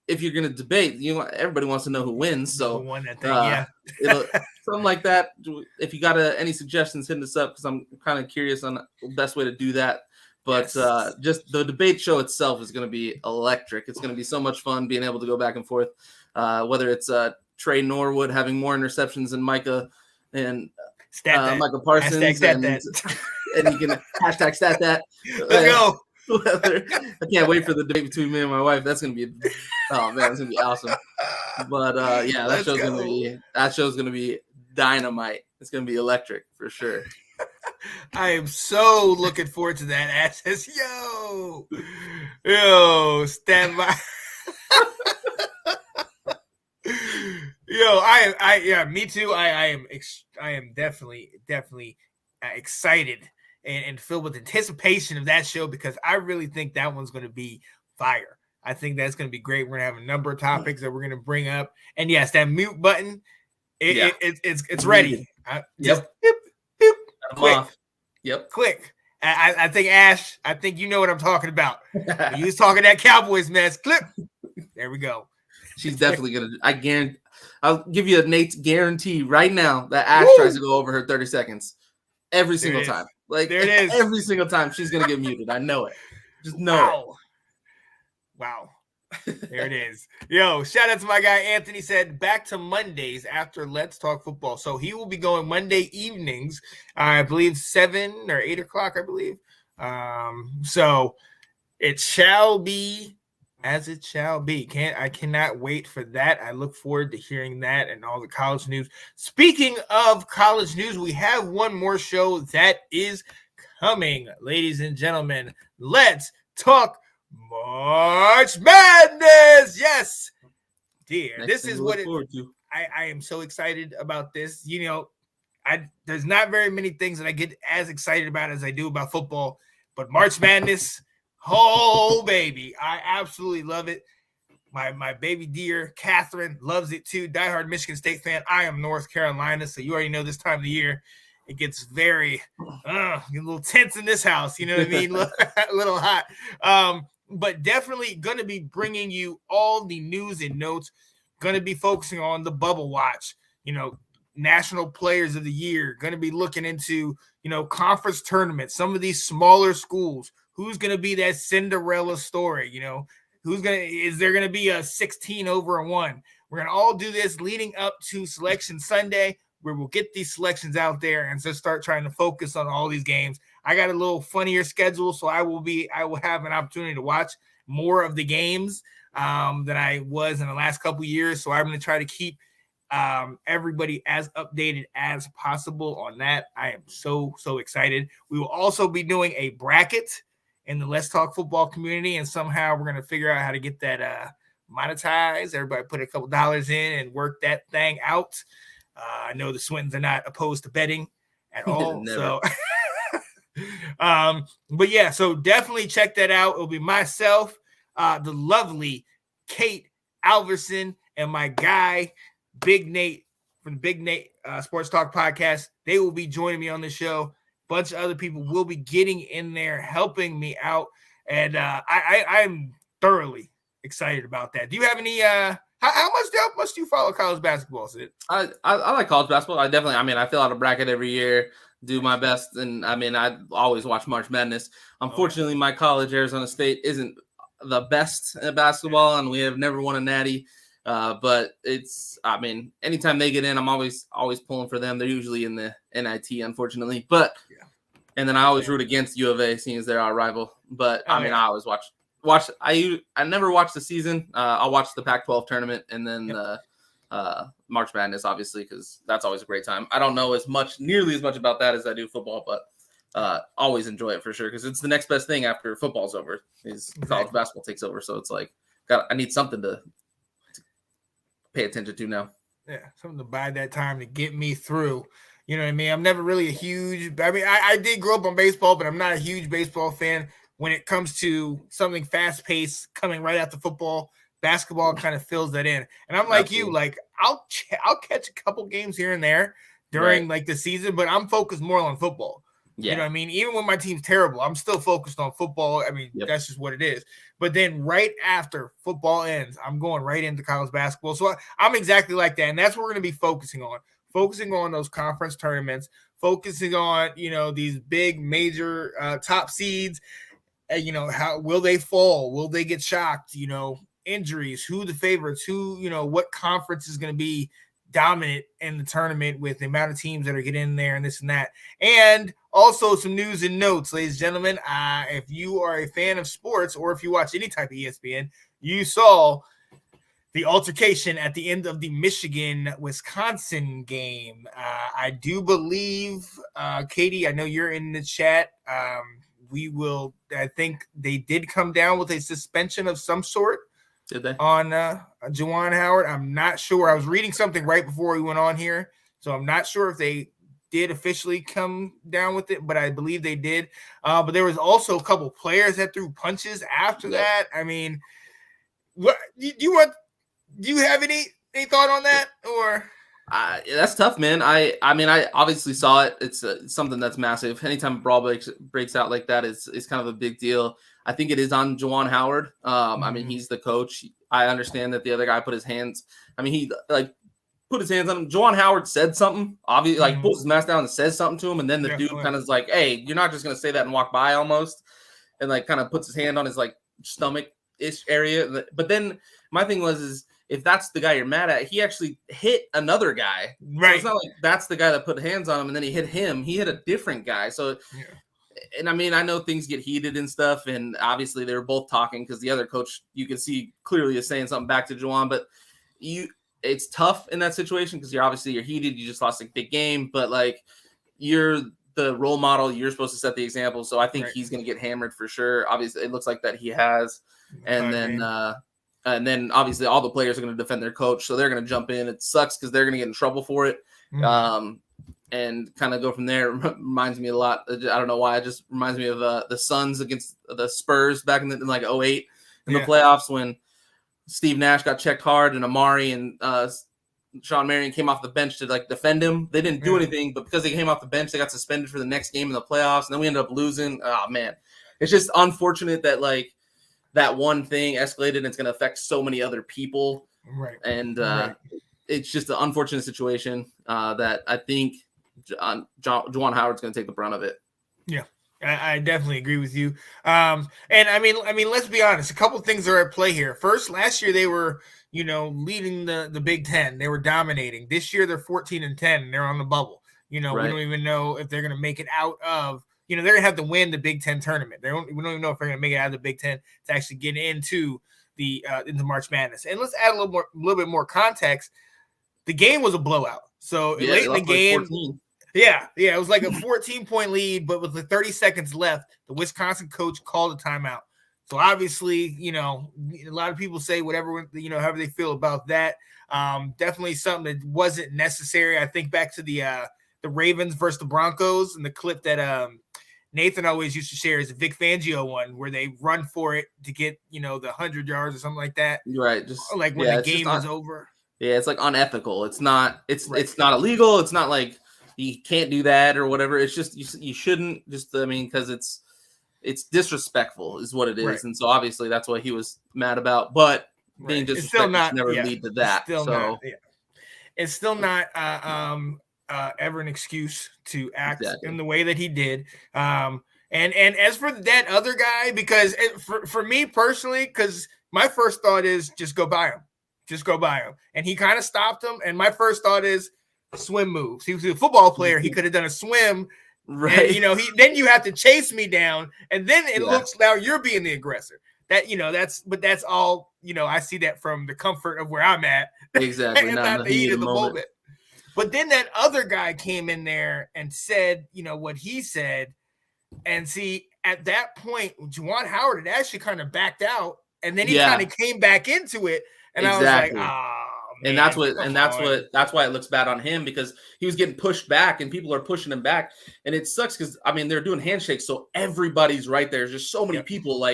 if you're going to debate, everybody wants to know who wins. So won that thing, something like that. If you got any suggestions, hit us up, because I'm kind of curious on the best way to do that. But just the debate show itself is going to be electric. It's going to be so much fun being able to go back and forth, whether it's Trey Norwood having more interceptions than Micah and Michael Hashtag Parsons, stat and that. and you can hashtag stat that. Let's go. I can't wait for the debate between me and my wife. That's gonna be, oh man, it's gonna be awesome. But yeah, that show's gonna be dynamite. It's gonna be electric for sure. I am so looking forward to that. Ash says, yo, stand by. Me too. I am definitely excited and filled with anticipation of that show, because I really think that one's going to be fire. I think that's going to be great. We're going to have a number of topics that we're going to bring up, and yes, that mute button, it's ready. Just click. Yep. Click. I think Ash, I think you know what I'm talking about. You was talking that Cowboys mess. Clip. There we go. She's definitely gonna. I'll give you a Nate's guarantee right now that Ash tries to go over her 30 seconds every single time. Like there it is. Every single time she's gonna get muted. I know it. Just know it. Wow. There it is. Yo, shout out to my guy Anthony. Said back to Mondays after Let's Talk Football. So he will be going Monday evenings, I believe 7 or 8 o'clock, I believe. So it shall be as it shall be. I cannot wait for that. I look forward to hearing that and all the college news. Speaking of college news, we have one more show that is coming. Ladies and gentlemen, let's talk March Madness. Yes, dear. This is what I am so excited about this. You know, there's not very many things that I get as excited about as I do about football, but March Madness, oh baby, I absolutely love it. My baby dear Catherine loves it too. Diehard Michigan State fan. I am North Carolina, so you already know this time of the year it gets very a little tense in this house. You know what I mean? A little hot. But definitely going to be bringing you all the news and notes. Going to be focusing on the bubble watch, you know, national players of the year. Going to be looking into, you know, conference tournaments, some of these smaller schools. Who's going to be that Cinderella story? You know, is there going to be a 16-1? We're going to all do this leading up to Selection Sunday, where we'll get these selections out there and just start trying to focus on all these games. I got a little funnier schedule, so I will have an opportunity to watch more of the games than I was in the last couple of years. So I'm going to try to keep everybody as updated as possible on that. I am so excited. We will also be doing a bracket in the Let's Talk Football community, and somehow we're going to figure out how to get that monetized. Everybody put a couple dollars in and work that thing out. I know the Swintons are not opposed to betting at all. So but yeah, so definitely check that out. It'll be myself, the lovely Kate Alverson, and my guy Big Nate from the Big Nate Sports Talk podcast. They will be joining me on the show. Bunch of other people will be getting in there, helping me out, and I'm thoroughly excited about that. Do you have any how much do you follow college basketball, Sid? I like college basketball. I fill out a bracket every year, do my best, and I always watch March Madness. Unfortunately, my college, Arizona State, isn't the best at basketball, and we have never won a natty. But anytime they get in, I'm always pulling for them. They're usually in the NIT, unfortunately. But and then I always root against U of A, seeing as they're our rival. But I always watch. I never watch the season. I'll watch the Pac-12 tournament and then March Madness, obviously, because that's always a great time. I don't know nearly as much about that as I do football, but always enjoy it for sure, because it's the next best thing after football's over. College basketball takes over, so it's like I need something to pay attention to now. Yeah, something to buy that time to get me through. You know what I mean? I'm never really a huge. I did grow up on baseball, but I'm not a huge baseball fan. When it comes to something fast-paced coming right after football, basketball kind of fills that in. And I'm like you, like I'll catch a couple games here and there during like the season, but I'm focused more on football. Yeah. You know what I mean? Even when my team's terrible, I'm still focused on football. That's just what it is. But then right after football ends, I'm going right into college basketball. So I'm exactly like that. And that's what we're going to be focusing on those conference tournaments, focusing on, you know, these big major top seeds. You know, how will they fall? Will they get shocked? You know, injuries, who the favorites, who, what conference is going to be dominant in the tournament with the amount of teams that are getting in there and this and that. And also some news and notes, ladies and gentlemen. If you are a fan of sports or if you watch any type of ESPN, you saw the altercation at the end of the Michigan-Wisconsin game. I do believe, Katie, I know you're in the chat. I think they did come down with a suspension of some sort. Did they? On Juwan Howard. I'm not sure. I was reading something right before we went on here, so I'm not sure if they did officially come down with it, but I believe they did. But there was also a couple players that threw punches after that. I mean, what do you have any thought on that? Or that's tough, man. I mean, I obviously saw it. It's something that's massive. Anytime a brawl breaks out like that, it's kind of a big deal. I think it is on Juwan Howard. I mean, he's the coach. I understand that the other guy put his hands. I mean, he put his hands on him. Juwan Howard said something, obviously, pulls his mask down and says something to him, and then the dude kind of is like, "Hey, you're not just gonna say that and walk by," almost, and kind of puts his hand on his stomach-ish area. But then my thing is if that's the guy you're mad at, he actually hit another guy. Right. So it's not like that's the guy that put hands on him and then he hit him. He hit a different guy. So. Yeah. And I mean, I know things get heated and stuff, and obviously they were both talking because the other coach, you can see clearly is saying something back to Juwan, but it's tough in that situation because you're heated. You just lost a big game, but you're the role model. You're supposed to set the example. So I think he's going to get hammered for sure. Obviously, it looks like that he has, and then obviously all the players are going to defend their coach, so they're going to jump in. It sucks because they're going to get in trouble for it. And kind of go from there. Reminds me a lot. I don't know why. It just reminds me of the Suns against the Spurs back in 2008 in the playoffs when Steve Nash got checked hard and Amari and Sean Marion came off the bench to defend him. They didn't do anything, but because they came off the bench, they got suspended for the next game in the playoffs. And then we ended up losing. Oh man, it's just unfortunate that that one thing escalated and it's going to affect so many other people. Right. And it's just an unfortunate situation that I think Juwan Howard's going to take the brunt of it. Yeah, I definitely agree with you. And I mean, let's be honest. A couple of things are at play here. First, last year they were, leading the Big Ten. They were dominating. This year they're 14-10. And they're on the bubble. We don't even know if they're going to make it out of. They're going to have to win the Big Ten tournament. We don't even know if they're going to make it out of the Big Ten to actually get into into March Madness. And let's add a little bit more context. The game was a blowout. So late in the game. 14. Yeah, it was like a 14-point lead, but with 30 seconds left, the Wisconsin coach called a timeout. So obviously, a lot of people say whatever, however they feel about that. Definitely something that wasn't necessary. I think back to the Ravens versus the Broncos and the clip that Nathan always used to share is the Vic Fangio one where they run for it to get, the 100 yards or something like that. Right. Just when the game is over. Yeah, it's unethical. It's not not illegal. It's not like you can't do that or whatever. It's just you shouldn't because it's disrespectful is what it is. Right. And so obviously that's what he was mad about. But being disrespectful never lead to that. It's still not ever an excuse to act in the way that he did. And as for that other guy, because for me personally, because my first thought is just go by him. And he kind of stopped him. And my first thought is swim moves. He was a football player. He could have done a swim. Right. And, then you have to chase me down. And then it looks now you're being the aggressor. That's all, I see that from the comfort of where I'm at. Exactly. And not the heat of the moment. But then that other guy came in there and said, what he said. And see, at that point, Juwan Howard had actually kind of backed out. And then he kind of came back into it. And I was like, man, that's why it looks bad on him because he was getting pushed back and people are pushing him back. And it sucks because they're doing handshakes. So everybody's right there. There's just so many people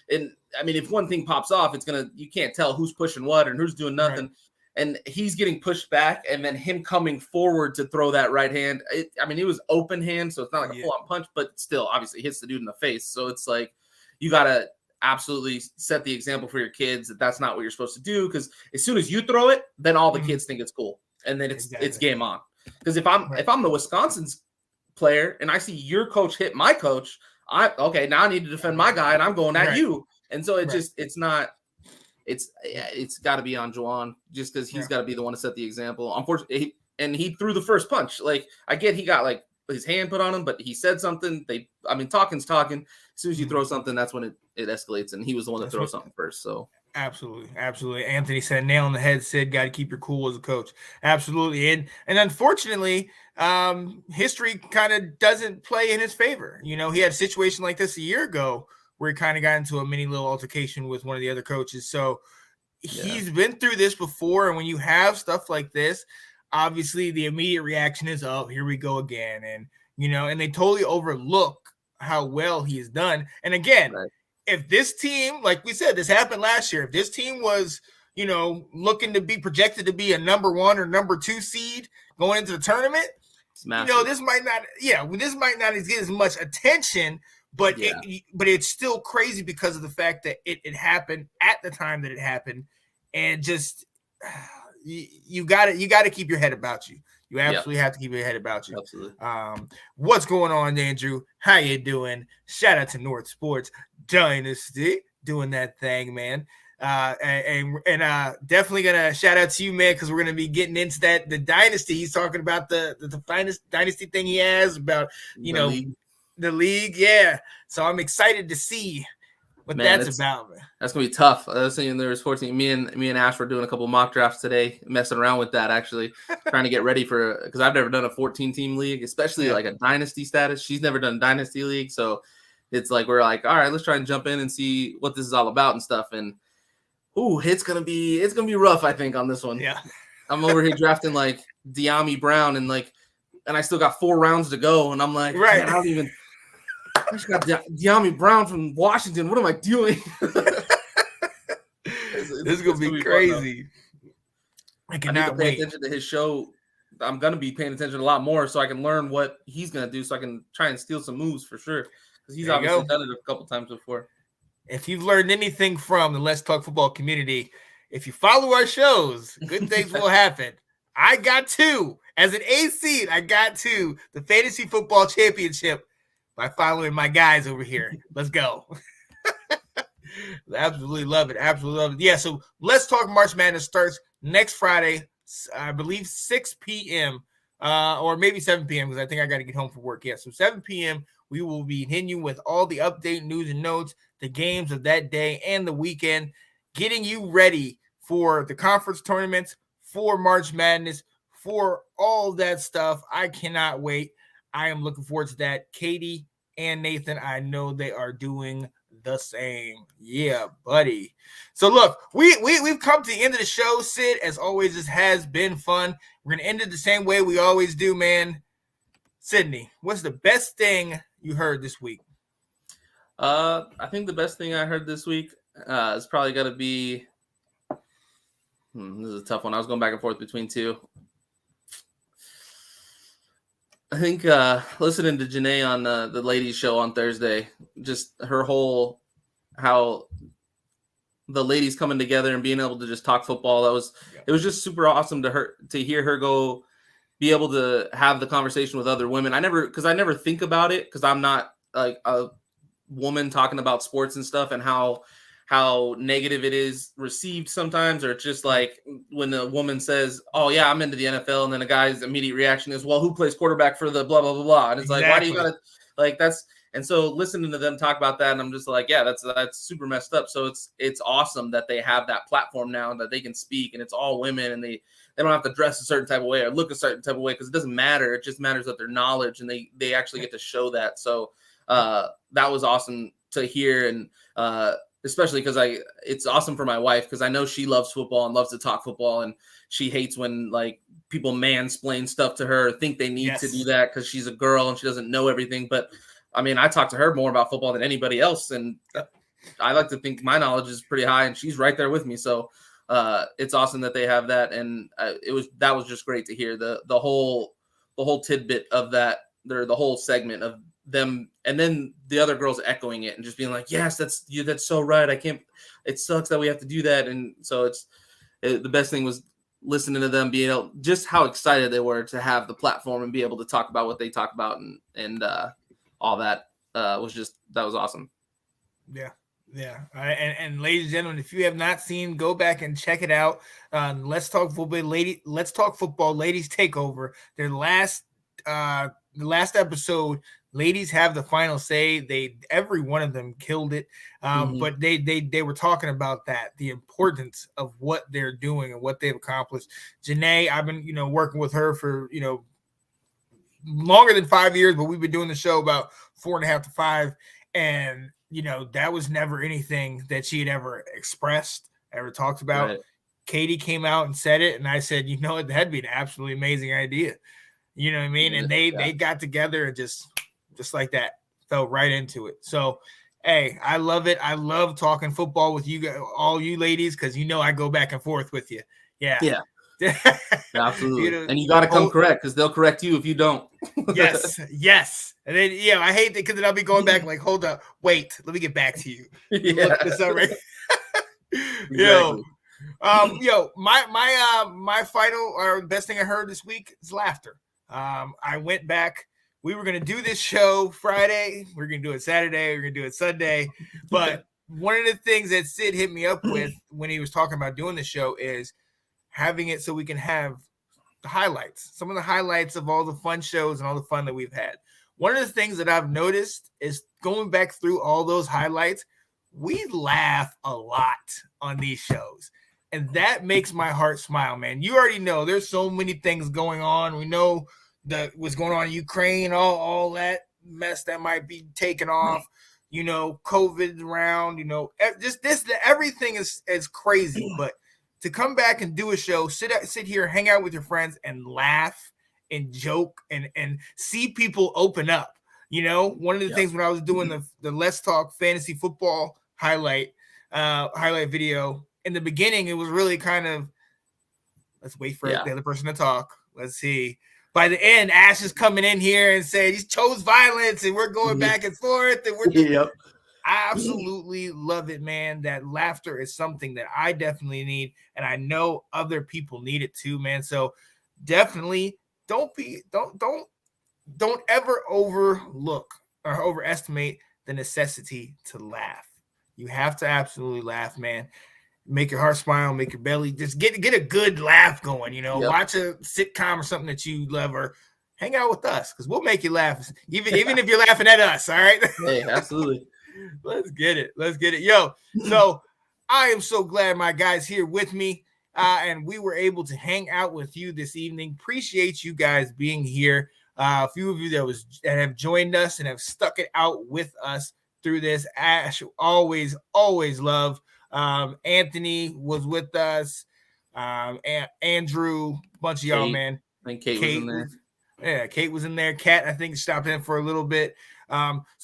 if one thing pops off, you can't tell who's pushing what and who's doing nothing. Right. And he's getting pushed back and then him coming forward to throw that right hand. It was open hand. So it's not like a full on punch, but still obviously hits the dude in the face. So it's like, you got to absolutely set the example for your kids that that's not what you're supposed to do. Because as soon as you throw it, then all the kids think it's cool. And then it's game on. Because if I'm the Wisconsin's player and I see your coach hit my coach, now I need to defend my guy and I'm going at you. And so it's it's got to be on Juwan just because he's got to be the one to set the example. Unfortunately, he threw the first punch. Like, I get he got like his hand put on him, but he said something. Talking's talking. As soon as you throw something, that's when it escalates, and he was the one to throw something first. So absolutely. Anthony said, nail on the head. Sid, got to keep your cool as a coach. Absolutely, and unfortunately, history kind of doesn't play in his favor. He had a situation like this a year ago where he kind of got into a mini little altercation with one of the other coaches. So he's been through this before, and when you have stuff like this, obviously the immediate reaction is, oh, here we go again. And, and they totally overlook how well he's done. And again, if this team, like we said, this happened last year, if this team was, looking to be projected to be a number 1 or number 2 seed going into the tournament, this might not get as much attention, but it's still crazy because of the fact that it happened at the time that it happened. And just, you got to keep your head about you. You absolutely have to keep your head about you. Absolutely. What's going on, Andrew? How you doing? Shout out to North Sports Dynasty doing that thing, man. And definitely gonna shout out to you, man, because we're gonna be getting into the dynasty. He's talking about the finest dynasty thing he has about the league. Yeah. So I'm excited to see what that's about, man. That's gonna be tough. I was saying there was 14. Me and Ash were doing a couple mock drafts today, messing around with that, actually, trying to get ready for, because I've never done a 14-team league, especially like a dynasty status. She's never done dynasty league, so it's like we're like, all right, let's try and jump in and see what this is all about and stuff. And it's gonna be rough, I think, on this one. Yeah, I'm over here drafting like De'Ami Brown and I still got 4 rounds to go, and I'm like, right, I just got De'Ami Brown from Washington. What am I doing? This is gonna be crazy. I cannot pay attention to his show. I'm gonna be paying attention a lot more so I can learn what he's gonna do, so I can try and steal some moves for sure. Because he's obviously done it a couple times before. If you've learned anything from the Let's Talk Football community, if you follow our shows, good things will happen. I got 2 as an A seed. I got 2 the Fantasy Football Championship by following my guys over here. Let's go. Absolutely love it. Absolutely love it. Yeah, so Let's Talk March Madness starts next Friday, I believe 6 p.m. Or maybe 7 p.m. because I think I got to get home from work. Yeah, so 7 p.m. we will be hitting you with all the update news and notes, the games of that day and the weekend, getting you ready for the conference tournaments, for March Madness, for all that stuff. I cannot wait. I am looking forward to that. Katie and Nathan, I know they are doing the same. Yeah, buddy. So look, we've come to the end of the show, Sid. As always, this has been fun. We're gonna end it the same way we always do, man. Sydney, what's the best thing you heard this week? I think the best thing I heard this week is probably gonna be. This is a tough one. I was going back and forth between 2. I think listening to Janae on the ladies show on Thursday, just her whole, how the ladies coming together and being able to just talk football. It was just super awesome to hear her go, be able to have the conversation with other women. I never think about it because I'm not like a woman talking about sports and stuff, and how negative it is received sometimes, or it's just like when a woman says, oh yeah, I'm into the NFL, and then a guy's immediate reaction is, well, who plays quarterback for the blah, blah, blah, blah. And it's like, why do you gotta, like, that's, and so listening to them talk about that, and I'm just like, yeah, that's super messed up. So it's awesome that they have that platform now that they can speak, and it's all women, and they don't have to dress a certain type of way or look a certain type of way, because it doesn't matter. It just matters that their knowledge, and they actually get to show that. So that was awesome to hear. And especially because it's awesome for my wife, because I know she loves football and loves to talk football, and she hates when like people mansplain stuff to her, think they need to do that because she's a girl and she doesn't know everything. But I mean, I talk to her more about football than anybody else, and I like to think my knowledge is pretty high, and she's right there with me. So it's awesome that they have that, and that was just great to hear the whole tidbit of that, the whole segment of them, and then the other girls echoing it and just being like, yes, that's so right. It sucks that we have to do that. And so the best thing was listening to them being able, just how excited they were to have the platform and be able to talk about what they talk about, and all that that was awesome. Yeah. Yeah, and ladies and gentlemen, if you have not seen, go back and check it out. Let's Talk Football, ladies takeover. Their last episode, ladies have the final say. Every one of them killed it. But they were talking about that, the importance of what they're doing and what they've accomplished. Janae, I've been working with her for longer than 5 years, but we've been doing the show about 4.5 to 5, and that was never anything that she had ever expressed, ever talked about. Right. Katie came out and said it, and I said, that'd be an absolutely amazing idea. You know what I mean? And they got together and just like that, fell right into it. So, hey, I love it. I love talking football with you guys, all you ladies, because I go back and forth with you. Yeah. Absolutely. And you got to come correct, because they'll correct you if you don't. Yes. And then I hate it, because then I'll be going back like, hold up, wait, let me get back to you. Look this up right. Exactly. My final or best thing I heard this week is laughter. I went back. We were gonna do this show Friday. We're gonna do it Saturday. We're gonna do it Sunday. But one of the things that Sid hit me up with when he was talking about doing the show is having it so we can have the highlights, some of the highlights of all the fun shows and all the fun that we've had. One of the things that I've noticed is going back through all those highlights, we laugh a lot on these shows. And that makes my heart smile, man. You already know there's so many things going on. We know what's going on in Ukraine, all that mess that might be taken off, COVID around, just everything is crazy. But to come back and do a show, sit here, hang out with your friends and laugh and joke and see people open up. One of the things when I was doing the Let's Talk Fantasy Football highlight video, in the beginning, it was really kind of, let's wait for the other person to talk. Let's see. By the end, Ash is coming in here and saying he chose violence, and we're going back and forth. And I absolutely love it, man. That laughter is something that I definitely need, and I know other people need it too, man. So definitely don't ever overlook or overestimate the necessity to laugh. You have to absolutely laugh, man. Make your heart smile, make your belly just get a good laugh going. Watch a sitcom or something that you love, or hang out with us, because we'll make you laugh, even if you're laughing at us. All right. Hey, absolutely. Let's get it. Yo, so I am so glad my guy's here with me, and we were able to hang out with you this evening. Appreciate you guys being here. A few of you that have joined us and have stuck it out with us through this. Ash, always love. Anthony was with us. Andrew, a bunch of y'all, man. And Kate was in there. Kate was in there. Kat, I think, stopped in for a little bit.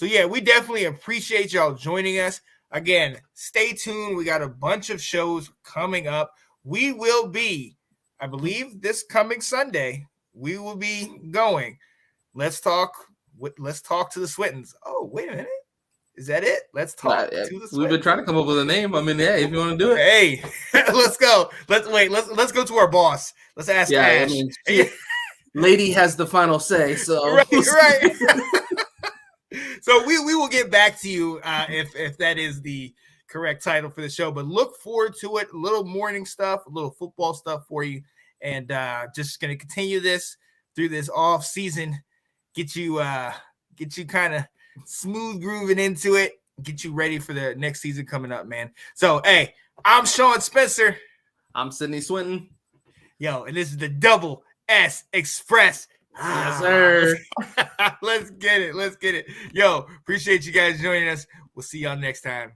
We definitely appreciate y'all joining us. Again, stay tuned. We got a bunch of shows coming up. We will be, I believe, this coming Sunday, we will be going. Let's talk to the Swintons. Oh, wait a minute. Is that it? Let's talk to the Swintons. We've been trying to come up with a name. I mean, if you want to do it. Hey, let's go. Let's go to our boss. Let's ask Ash. Lady has the final say. So right. So we will get back to you if that is the correct title for the show. But look forward to it. A little morning stuff, a little football stuff for you, and just going to continue this through this off season. Get you kind of smooth grooving into it, get you ready for the next season coming up, man. So, hey, I'm Sean Spencer. I'm Sydney Swinton. Yo, and this is the Double S Express. Yes, sir. Let's get it. Yo, appreciate you guys joining us. We'll see y'all next time.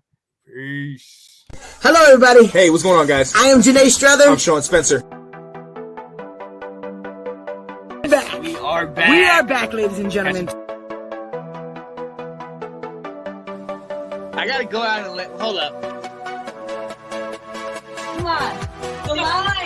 Peace. Hello, everybody. Hey, what's going on, guys? I am Janae Strother. I'm Sean Spencer. We are back, ladies and gentlemen. I gotta go out and hold up. Come on. The line. The line. All right.